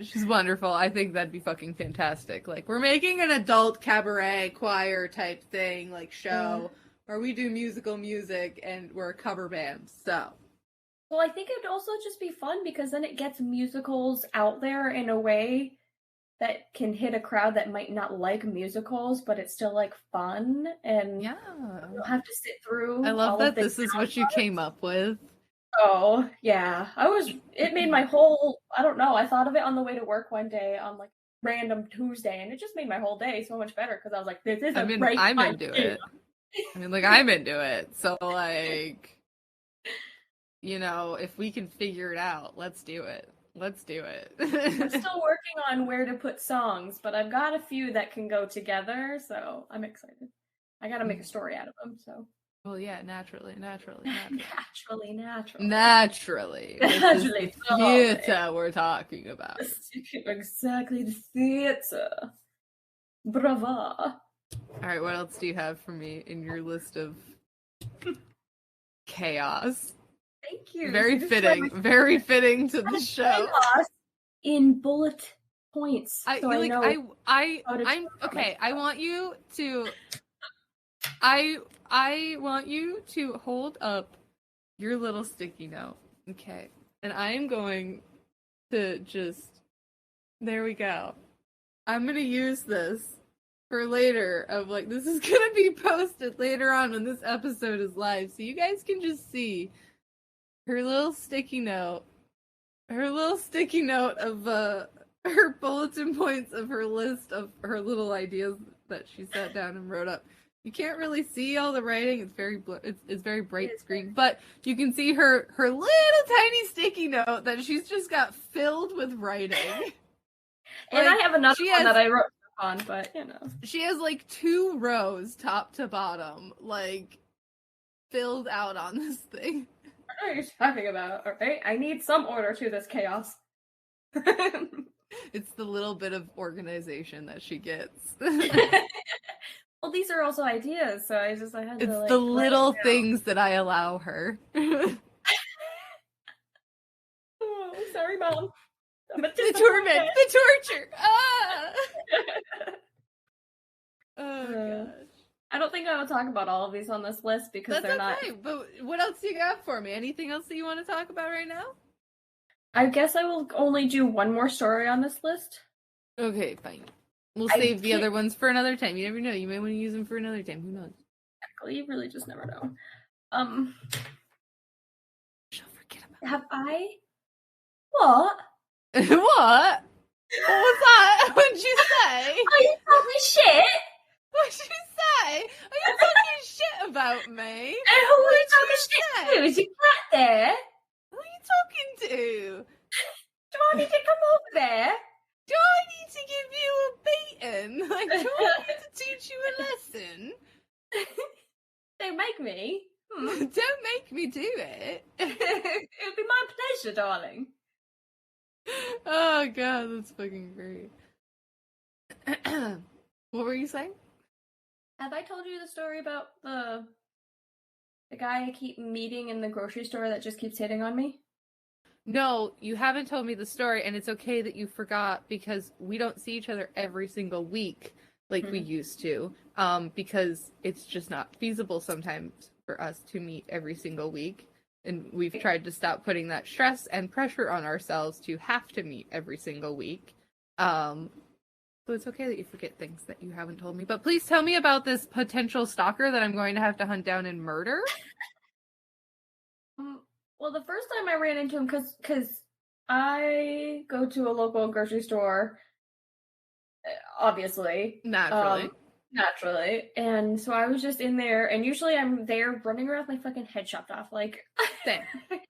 She's wonderful. I think that'd be fucking fantastic. Like, we're making an adult cabaret choir type thing, like show, where we do musical music and we're a cover band. So. Well, I think it'd also just be fun because then it gets musicals out there in a way that can hit a crowd that might not like musicals, but it's still like fun and you don't have to sit through. I love that this is what you came up with. Oh, yeah. It made my whole, I don't know, I thought of it on the way to work one day on like random Tuesday, and it just made my whole day so much better because I was like, this is I'm into it. I mean, like, I'm into it. So, like, if we can figure it out, let's do it. Let's do it. I'm still working on where to put songs, but I've got a few that can go together, so I'm excited. I gotta make a story out of them, so. Well, yeah, naturally. Naturally. Naturally. This is the theater we're talking about. Exactly, the theater. Brava. All right, what else do you have for me in your list of chaos? Thank you. Very fitting to the show. Chaos in bullet points. I'm okay. I want you to hold up your little sticky note. Okay. And I am going to there we go. I'm going to use this for later this is going to be posted later on when this episode is live. So you guys can just see her little sticky note of her bulletin points of her list of her little ideas that she sat down and wrote up. You can't really see all the writing. It's very bright screen, but you can see her little tiny sticky note that she's just got filled with writing. And I have another one that I wrote on, but she has 2 rows top to bottom, filled out on this thing. What are you talking about? Okay, I need some order to this chaos. It's the little bit of organization that she gets. Well, these are also ideas, so I had to. It's the little things that I allow her. Oh, sorry, Mom. The torment, the torture. Ah! Oh gosh. I don't think I will talk about all of these on this list because they're not. Okay, but what else do you got for me? Anything else that you want to talk about right now? I guess I will only do one more story on this list. Okay, fine. We'll save the other ones for another time. You never know. You may want to use them for another time. Who knows? Exactly. You really just never know. She'll forget about Have I? What? What? What was that? What'd you say? Are you talking shit? What'd you say? Are you talking shit about me? And who are you talking shit to? Is your cat there? Who are you talking to? Do I need to come over there? Do I need to give you a beating? Do I need to teach you a lesson? Don't make me. Don't make me do it. It would be my pleasure, darling. Oh god, that's fucking great. What were you saying? Have I told you the story about the guy I keep meeting in the grocery store that just keeps hitting on me? No, you haven't told me the story, and it's okay that you forgot because we don't see each other every single week like we used to, because it's just not feasible sometimes for us to meet every single week. And we've tried to stop putting that stress and pressure on ourselves to have to meet every single week. So it's okay that you forget things that you haven't told me. But please tell me about this potential stalker that I'm going to have to hunt down and murder. Well, the first time I ran into him, because I go to a local grocery store, obviously. Naturally. And so I was just in there, and usually I'm there running around with my fucking head chopped off. Same.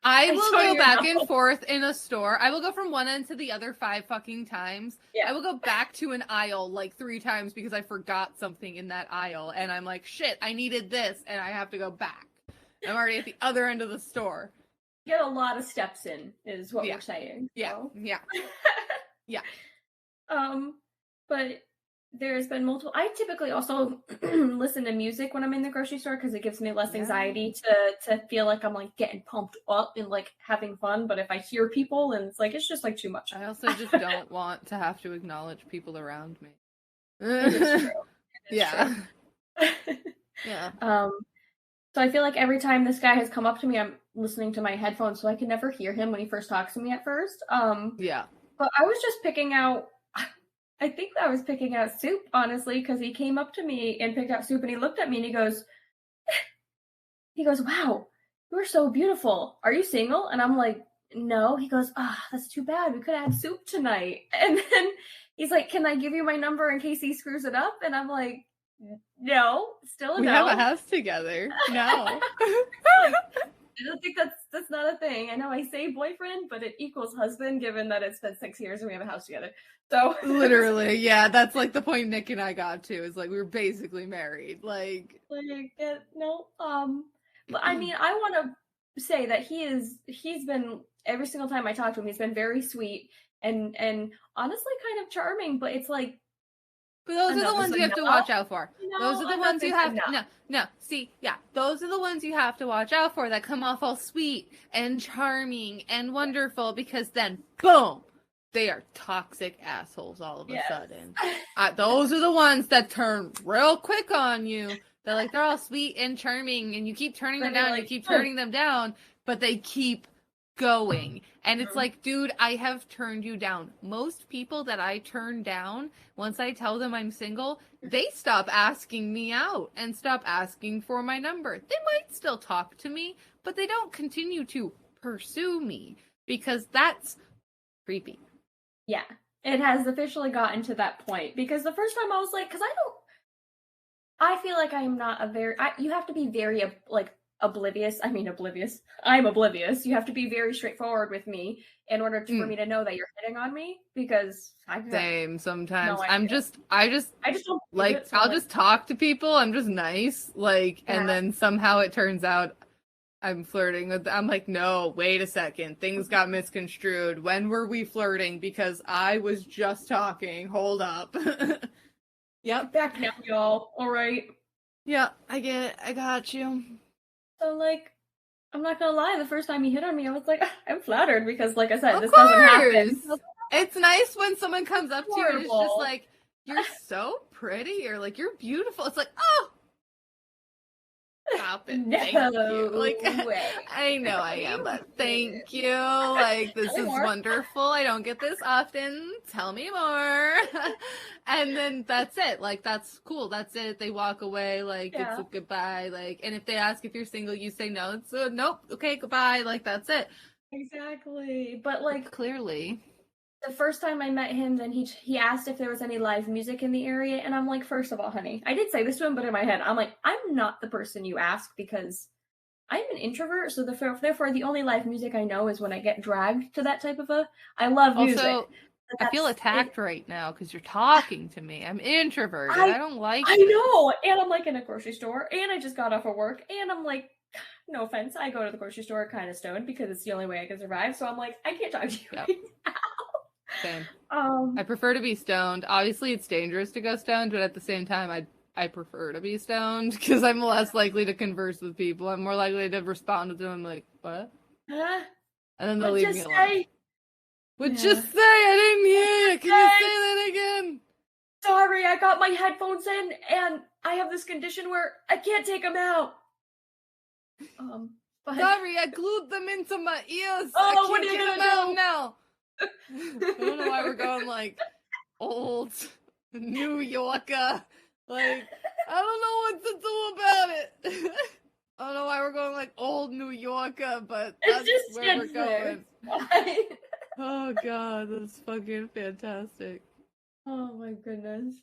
I will go back and forth in a store. I will go from one end to the other 5 fucking times. Yeah. I will go back to an aisle 3 times because I forgot something in that aisle. And I'm like, shit, I needed this, and I have to go back. I'm already at the other end of the store. Get a lot of steps in, is what we're saying. Yeah. So. Yeah. Yeah. But there's been multiple. I typically also listen to music when I'm in the grocery store because it gives me less anxiety to feel like I'm getting pumped up and having fun. But if I hear people and it's just too much. I also just don't want to have to acknowledge people around me. It is true. Yeah. Yeah. So I feel like every time this guy has come up to me, I'm listening to my headphones, so I can never hear him when he first talks to me at first. Yeah. But I was just picking out. I think I was picking out Soup, honestly, because he came up to me and picked out Soup, and he looked at me and he goes, "Wow, you're so beautiful. Are you single?" And I'm like, "No." He goes, "That's too bad. We could have had Soup tonight." And then he's like, "Can I give you my number in case he screws it up?" And I'm like, No, still a We no. have a house together. No. I don't think that's not a thing. I know I say boyfriend, but it equals husband, given that it's been 6 years and we have a house together. So Literally, yeah, that's like the point Nick and I got to, is like we were basically married. Like no. But I mean, I want to say that he's been, every single time I talk to him, he's been very sweet and honestly kind of charming. But it's like, but those are the ones you have to watch out for. No, those are the ones you have to, no. See, yeah, those are the ones you have to watch out for, that come off all sweet and charming and wonderful, because then boom, they are toxic assholes all of a sudden. Those are the ones that turn real quick on you. They're all sweet and charming, and you keep turning them down, you keep turning them down, but they keep going. And it's like, dude, I have turned you down. Most people that I turn down, once I tell them I'm single, they stop asking me out and stop asking for my number. They might still talk to me, but they don't continue to pursue me, because that's creepy. Yeah, it has officially gotten to that point, because the first time I was like, because I feel like I am not a very, you have to be very oblivious. I'm oblivious. You have to be very straightforward with me in order for me to know that you're hitting on me, because same sometimes. No, I just don't like it, so I'll just talk to people. I'm just nice, and then somehow it turns out I'm flirting with. I'm like, no, wait a second, things got misconstrued. When were we flirting? Because I was just talking. Hold up. Yep. Back now, y'all. All right. Yeah, I get it. I got you. So, like, I'm not gonna lie, the first time he hit on me, I was like, I'm flattered, because, like I said, of this course. doesn't happen. It's nice when someone comes up to you and it's just like, you're so pretty, or like, you're beautiful. It's like, oh, stop it. No thank you. Like, way. I know I am, but thank you. Like, this is wonderful. I don't get this often. Tell me more. And then that's it. Like, that's cool. That's it. They walk away. Like, it's a goodbye. Like, and if they ask if you're single, you say no. It's a nope. Okay, goodbye. Like, that's it. Exactly. But like, clearly, the first time I met him, then he asked if there was any live music in the area, and I'm like, first of all, honey, I did say this to him, but in my head, I'm like, I'm not the person you ask, because I'm an introvert, so therefore the only live music I know is when I get dragged to that type of I love music. Also, I feel attacked right now because you're talking to me. I'm introverted. I don't like I know, and I'm like in a grocery store, and I just got off of work, and I'm like, no offense, I go to the grocery store kind of stoned because it's the only way I can survive, so I'm like, I can't talk to you right now. Same. I prefer to be stoned. Obviously, it's dangerous to go stoned, but at the same time, I prefer to be stoned because I'm less likely to converse with people. I'm more likely to respond to them. I'm like, what? And then they'll leave me alone. Just say, I didn't hear it. Can you say that again? Sorry, I got my headphones in, and I have this condition where I can't take them out. But... Sorry, I glued them into my ears. Oh, what are you gonna do now? I don't know why we're going like old New Yorker. Like, I don't know what to do about it. I don't know why we're going like old New Yorker, but that's just where we're going. Oh god, that's fucking fantastic. Oh my goodness.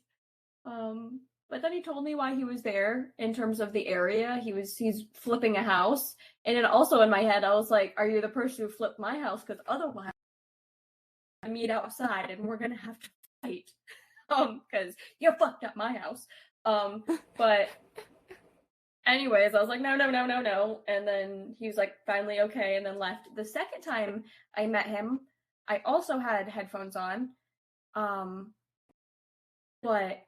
But then he told me why he was there in terms of the area. He's flipping a house. And then also in my head, I was like, are you the person who flipped my house? Because otherwise I meet outside and we're gonna have to fight. Because you fucked up my house. But anyways, I was like, no. And then he was like, finally okay, and then left. The second time I met him, I also had headphones on. But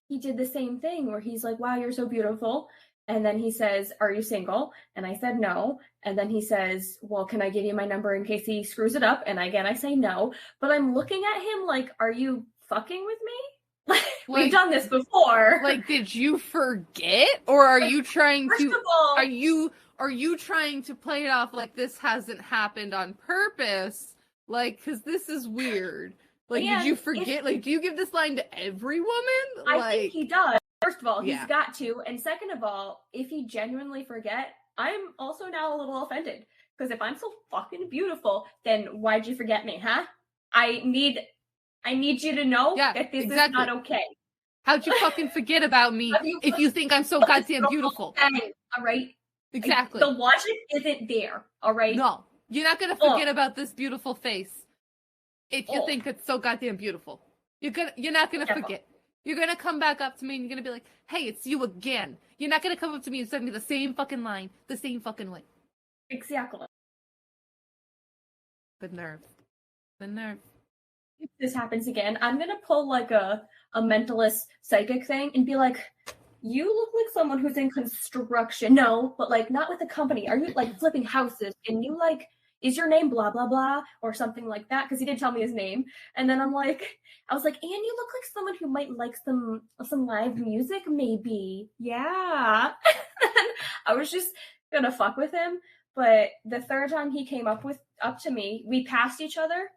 he did the same thing where he's like, wow, you're so beautiful. And then he says, are you single? And I said no. And then he says, well, can I give you my number in case he screws it up? And again, I say no. But I'm looking at him like, are you fucking with me? Like, we've done this before. Like, did you forget? Or are you trying first of all, are you trying to play it off like this hasn't happened on purpose? Like, because this is weird. Like, did you forget? Like, do you give this line to every woman? I think he does. First of all, he's got to. And second of all, if he genuinely forget, I'm also now a little offended. Because if I'm so fucking beautiful, then why'd you forget me, huh? I need you to know that this is not okay. How'd you fucking forget about me if you think I'm so goddamn beautiful? All right? Exactly. The logic isn't there, all right? No, you're not gonna forget about this beautiful face if you think it's so goddamn beautiful. You're not gonna forget. You're gonna come back up to me and you're gonna be like, hey, it's you again. You're not gonna come up to me and send me the same fucking line, the same fucking way. Exactly. The nerve. The nerve. If this happens again, I'm gonna pull like a mentalist psychic thing and be like, you look like someone who's in construction. No, but like not with a company. Are you like flipping houses? And you like, is your name blah blah blah or something like that? Because he didn't tell me his name. And then I was like, and you look like someone who might like some live music, maybe. Yeah. I was just gonna fuck with him. But the third time he came up to me, we passed each other.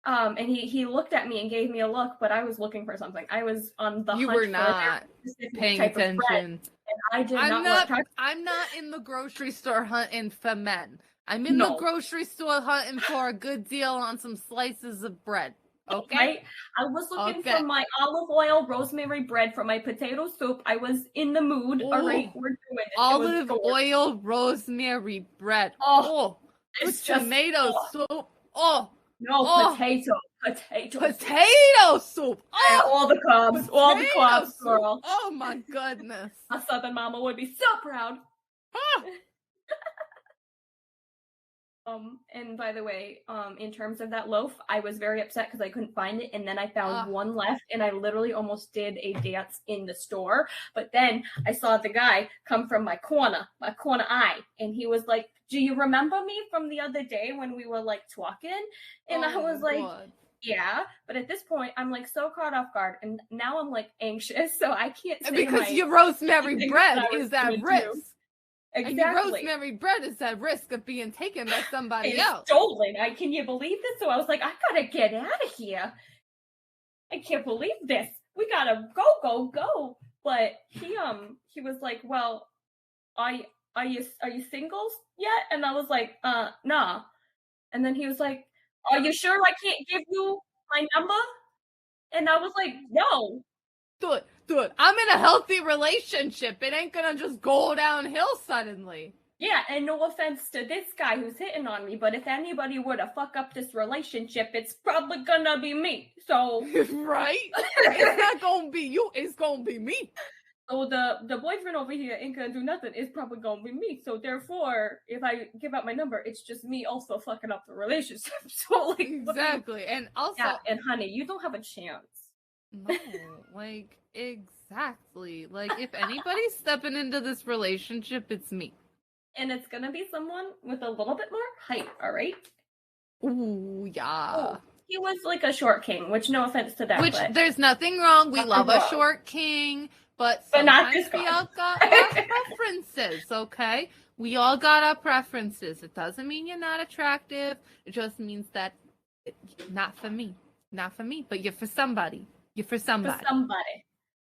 And he looked at me and gave me a look, but I was looking for something. I was on the hunt. You were not paying attention. And I did not. I'm not in the grocery store hunting for men. I'm in the grocery store hunting for a good deal on some slices of bread. Okay. Right? I was looking for my olive oil rosemary bread for my potato soup. I was in the mood. Ooh, all right, we're doing it. Olive oil rosemary bread. It's just tomato soup. Potato soup. Yeah, all the carbs, girl. Oh my goodness. A Southern mama would be so proud. And by the way, in terms of that loaf, I was very upset because I couldn't find it, and then I found one left, and I literally almost did a dance in the store. But then I saw the guy come from my corner eye, and he was like, "Do you remember me from the other day when we were like talking?" And I was like, God. Yeah. But at this point, I'm like so caught off guard, and now I'm like anxious, so I can't say because your rosemary bread is at risk. Exactly. And your rosemary bread is at risk of being taken by somebody else. Stolen. Can you believe this? So I was like, I gotta get out of here. I can't believe this. We gotta go. But he was like, well, are you singles yet? And I was like, nah. And then he was like, are you sure I can't give you my number? And I was like, no. Dude, I'm in a healthy relationship. It ain't gonna just go downhill suddenly. Yeah, and no offense to this guy who's hitting on me, but if anybody were to fuck up this relationship, it's probably gonna be me. So right? It's not gonna be you, it's gonna be me. So the boyfriend over here ain't gonna do nothing. It's probably gonna be me. So therefore, if I give out my number, it's just me also fucking up the relationship. So like exactly, and also, and honey, you don't have a chance. No, like exactly. Like if anybody's stepping into this relationship, it's me. And it's gonna be someone with a little bit more height. All right. Ooh, yeah. Oh, he was like a short king, which no offense to that. Which there's nothing wrong. We love a short king. But not this we all got our preferences, okay? We all got our preferences. It doesn't mean you're not attractive. It just means that not for me. Not for me, but you're for somebody. You're for somebody.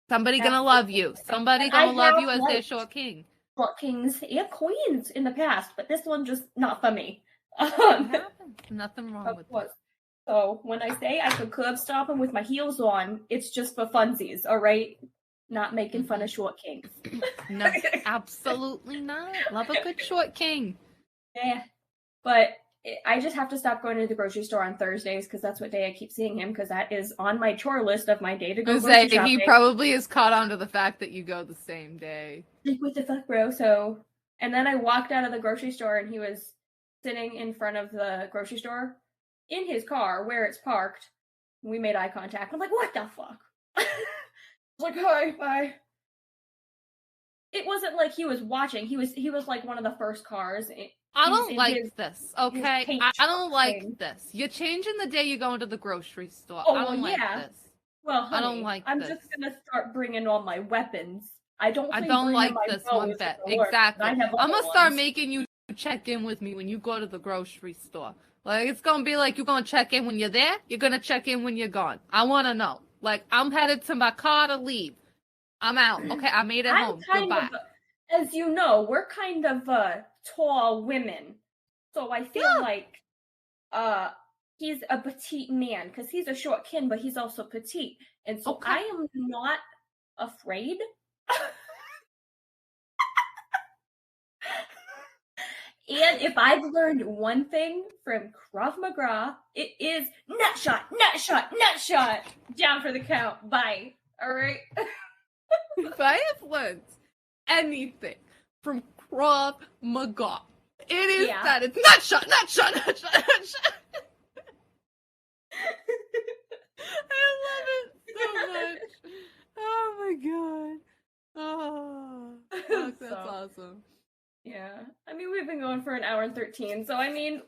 Somebody gonna love you. Somebody gonna love you as their short king. Short kings and queens in the past, but this one just not for me. Nothing wrong with it. So when I say I could curb stomp him with my heels on, it's just for funsies, all right? Not making fun of short kings. No, absolutely not. Love a good short king. Yeah, but I just have to stop going to the grocery store on Thursdays because that's what day I keep seeing him because that is on my chore list of my day to go grocery shopping. He probably is caught on to the fact that you go the same day. Like, what the fuck, bro? So, and then I walked out of the grocery store and he was sitting in front of the grocery store in his car where it's parked. We made eye contact. I'm like, what the fuck? Like, hi, bye. It wasn't like he was watching. He was like one of the first cars. I don't like this, okay? I don't like this. You're changing the day you go into the grocery store. I don't like this. Well, honey, I don't like I'm this. just gonna start bringing all my weapons. I don't like this one bit. Exactly. I'm gonna start making you check in with me when you go to the grocery store. Like, it's gonna be like you're gonna check in when you're there. You're gonna check in when you're gone. I want to know. Like, I'm headed to my car to leave. I'm out. Okay, I made it home. Goodbye. As you know, we're kind of tall women. So I feel like he's a petite man because he's a short kin, but he's also petite. And so I am not afraid. And if I've learned one thing from Krav Maga, it is nut shot, nut shot, nut shot. Down for the count. Bye. All right. If I have learned anything from Krav Maga, it is that it's nut shot, nut shot, nut shot, nut shot. I love it so much. Oh my god. Oh, fuck, that's awesome. Yeah. I mean, we've been going for an hour and 13, so I mean,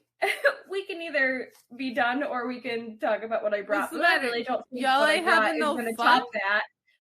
we can either be done or we can talk about what I brought. But I really don't think y'all what ain't I brought having is no going to fun? top that.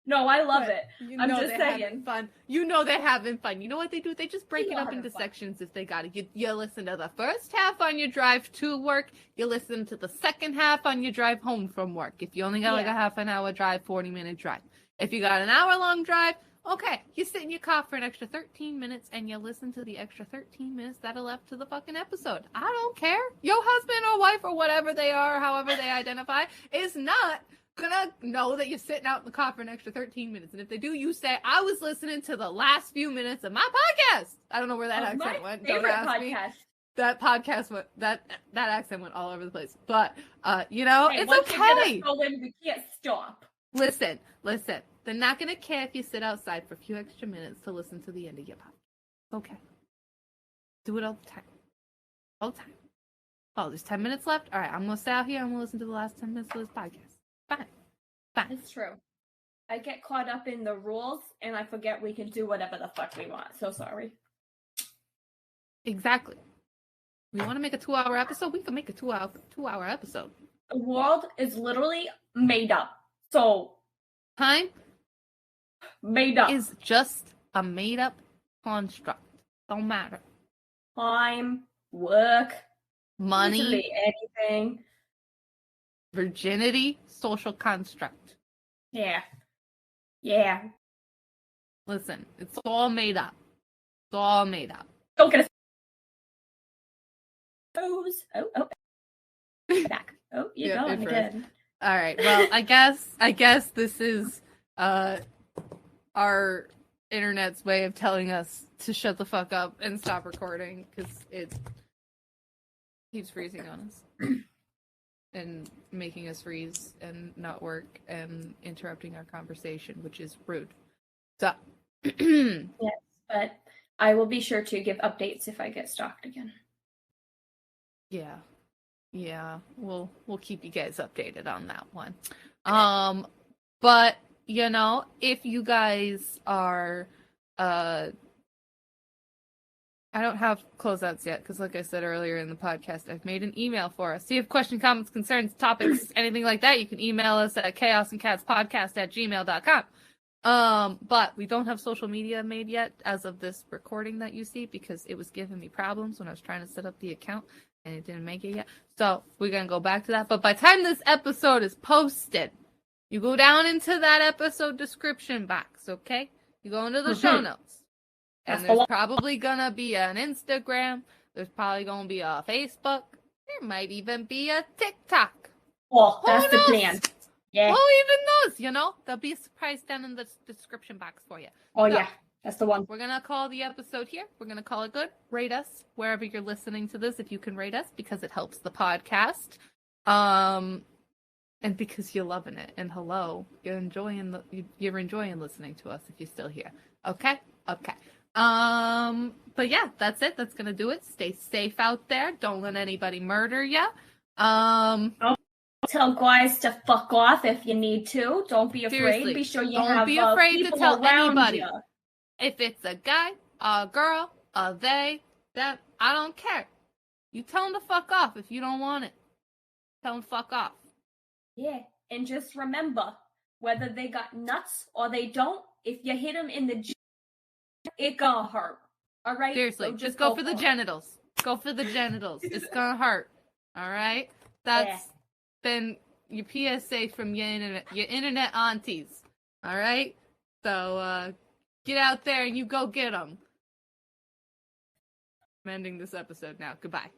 No, I love it. I'm just saying. Fun. You know they're having fun. You know what they do? They just break They it are up into having fun. sections if they got it. You listen to the first half on your drive to work. You listen to the second half on your drive home from work. If you only got like a half an hour drive, 40-minute drive. If you got an hour-long drive, okay, you sit in your car for an extra 13 minutes and you listen to the extra 13 minutes that are left to the fucking episode. I don't care. Your husband or wife or whatever they are, however they identify, is not gonna know that you're sitting out in the car for an extra 13 minutes. And if they do, you say, I was listening to the last few minutes of my podcast. I don't know where that accent went. Don't ask me. That podcast went, that accent went all over the place. But, you know, hey, it's once okay. You get us going, we can't stop. Listen. They're not going to care if you sit outside for a few extra minutes to listen to the end of your podcast. Okay. Do it all the time. All the time. Oh, there's 10 minutes left? All right, I'm going to stay out here. I'm going to listen to the last 10 minutes of this podcast. Fine. It's true. I get caught up in the rules, and I forget we can do whatever the fuck we want. So sorry. Exactly. We want to make a 2-hour episode? We can make a 2-hour episode. The world is literally made up. So... Time made up is just a made up construct. Don't matter. Time, work, money, literally anything. Virginity, social construct. Yeah. Listen, it's all made up. It's all made up. Don't get us. Oh. Back. Oh, you're gone again. All right. Well, I guess this is our internet's way of telling us to shut the fuck up and stop recording because it keeps freezing on us and making us freeze and not work and interrupting our conversation, which is rude. So, yes, but I will be sure to give updates if I get stalked again. Yeah, we'll keep you guys updated on that one. But you know, if you guys are, I don't have closeouts yet because, like I said earlier in the podcast, I've made an email for us. So you have questions, comments, concerns, topics, anything like that, you can email us at chaosandcatspodcast@gmail.com. But we don't have social media made yet as of this recording that you see because it was giving me problems when I was trying to set up the account. And it didn't make it yet. So we're going to go back to that. But by the time this episode is posted, you go down into that episode description box, okay? You go into the show notes. And there's probably going to be an Instagram. There's probably going to be a Facebook. There might even be a TikTok. Oh, that's the plan. Yeah. Who even knows, you know? There'll be a surprise down in the description box for you. Oh, so, yeah. That's the one. We're going to call the episode here. We're going to call it good. Rate us wherever you're listening to this if you can rate us because it helps the podcast. And because you're loving it. And hello, you're enjoying listening to us if you're still here. Okay? Okay. But yeah, that's it. That's going to do it. Stay safe out there. Don't let anybody murder you. Don't tell guys to fuck off if you need to. Don't be afraid. Seriously, be sure you don't have be afraid to tell anybody. You. If it's a guy, a girl, a they, them, I don't care. You tell them to fuck off if you don't want it. Tell them to fuck off. Yeah, and just remember, whether they got nuts or they don't, if you hit them in the it gonna hurt. All right? Seriously, so just go for the genitals. Go for the genitals. It's gonna hurt. All right? That's been your PSA from your internet aunties. All right? So, get out there and you go get them. I'm ending this episode now. Goodbye.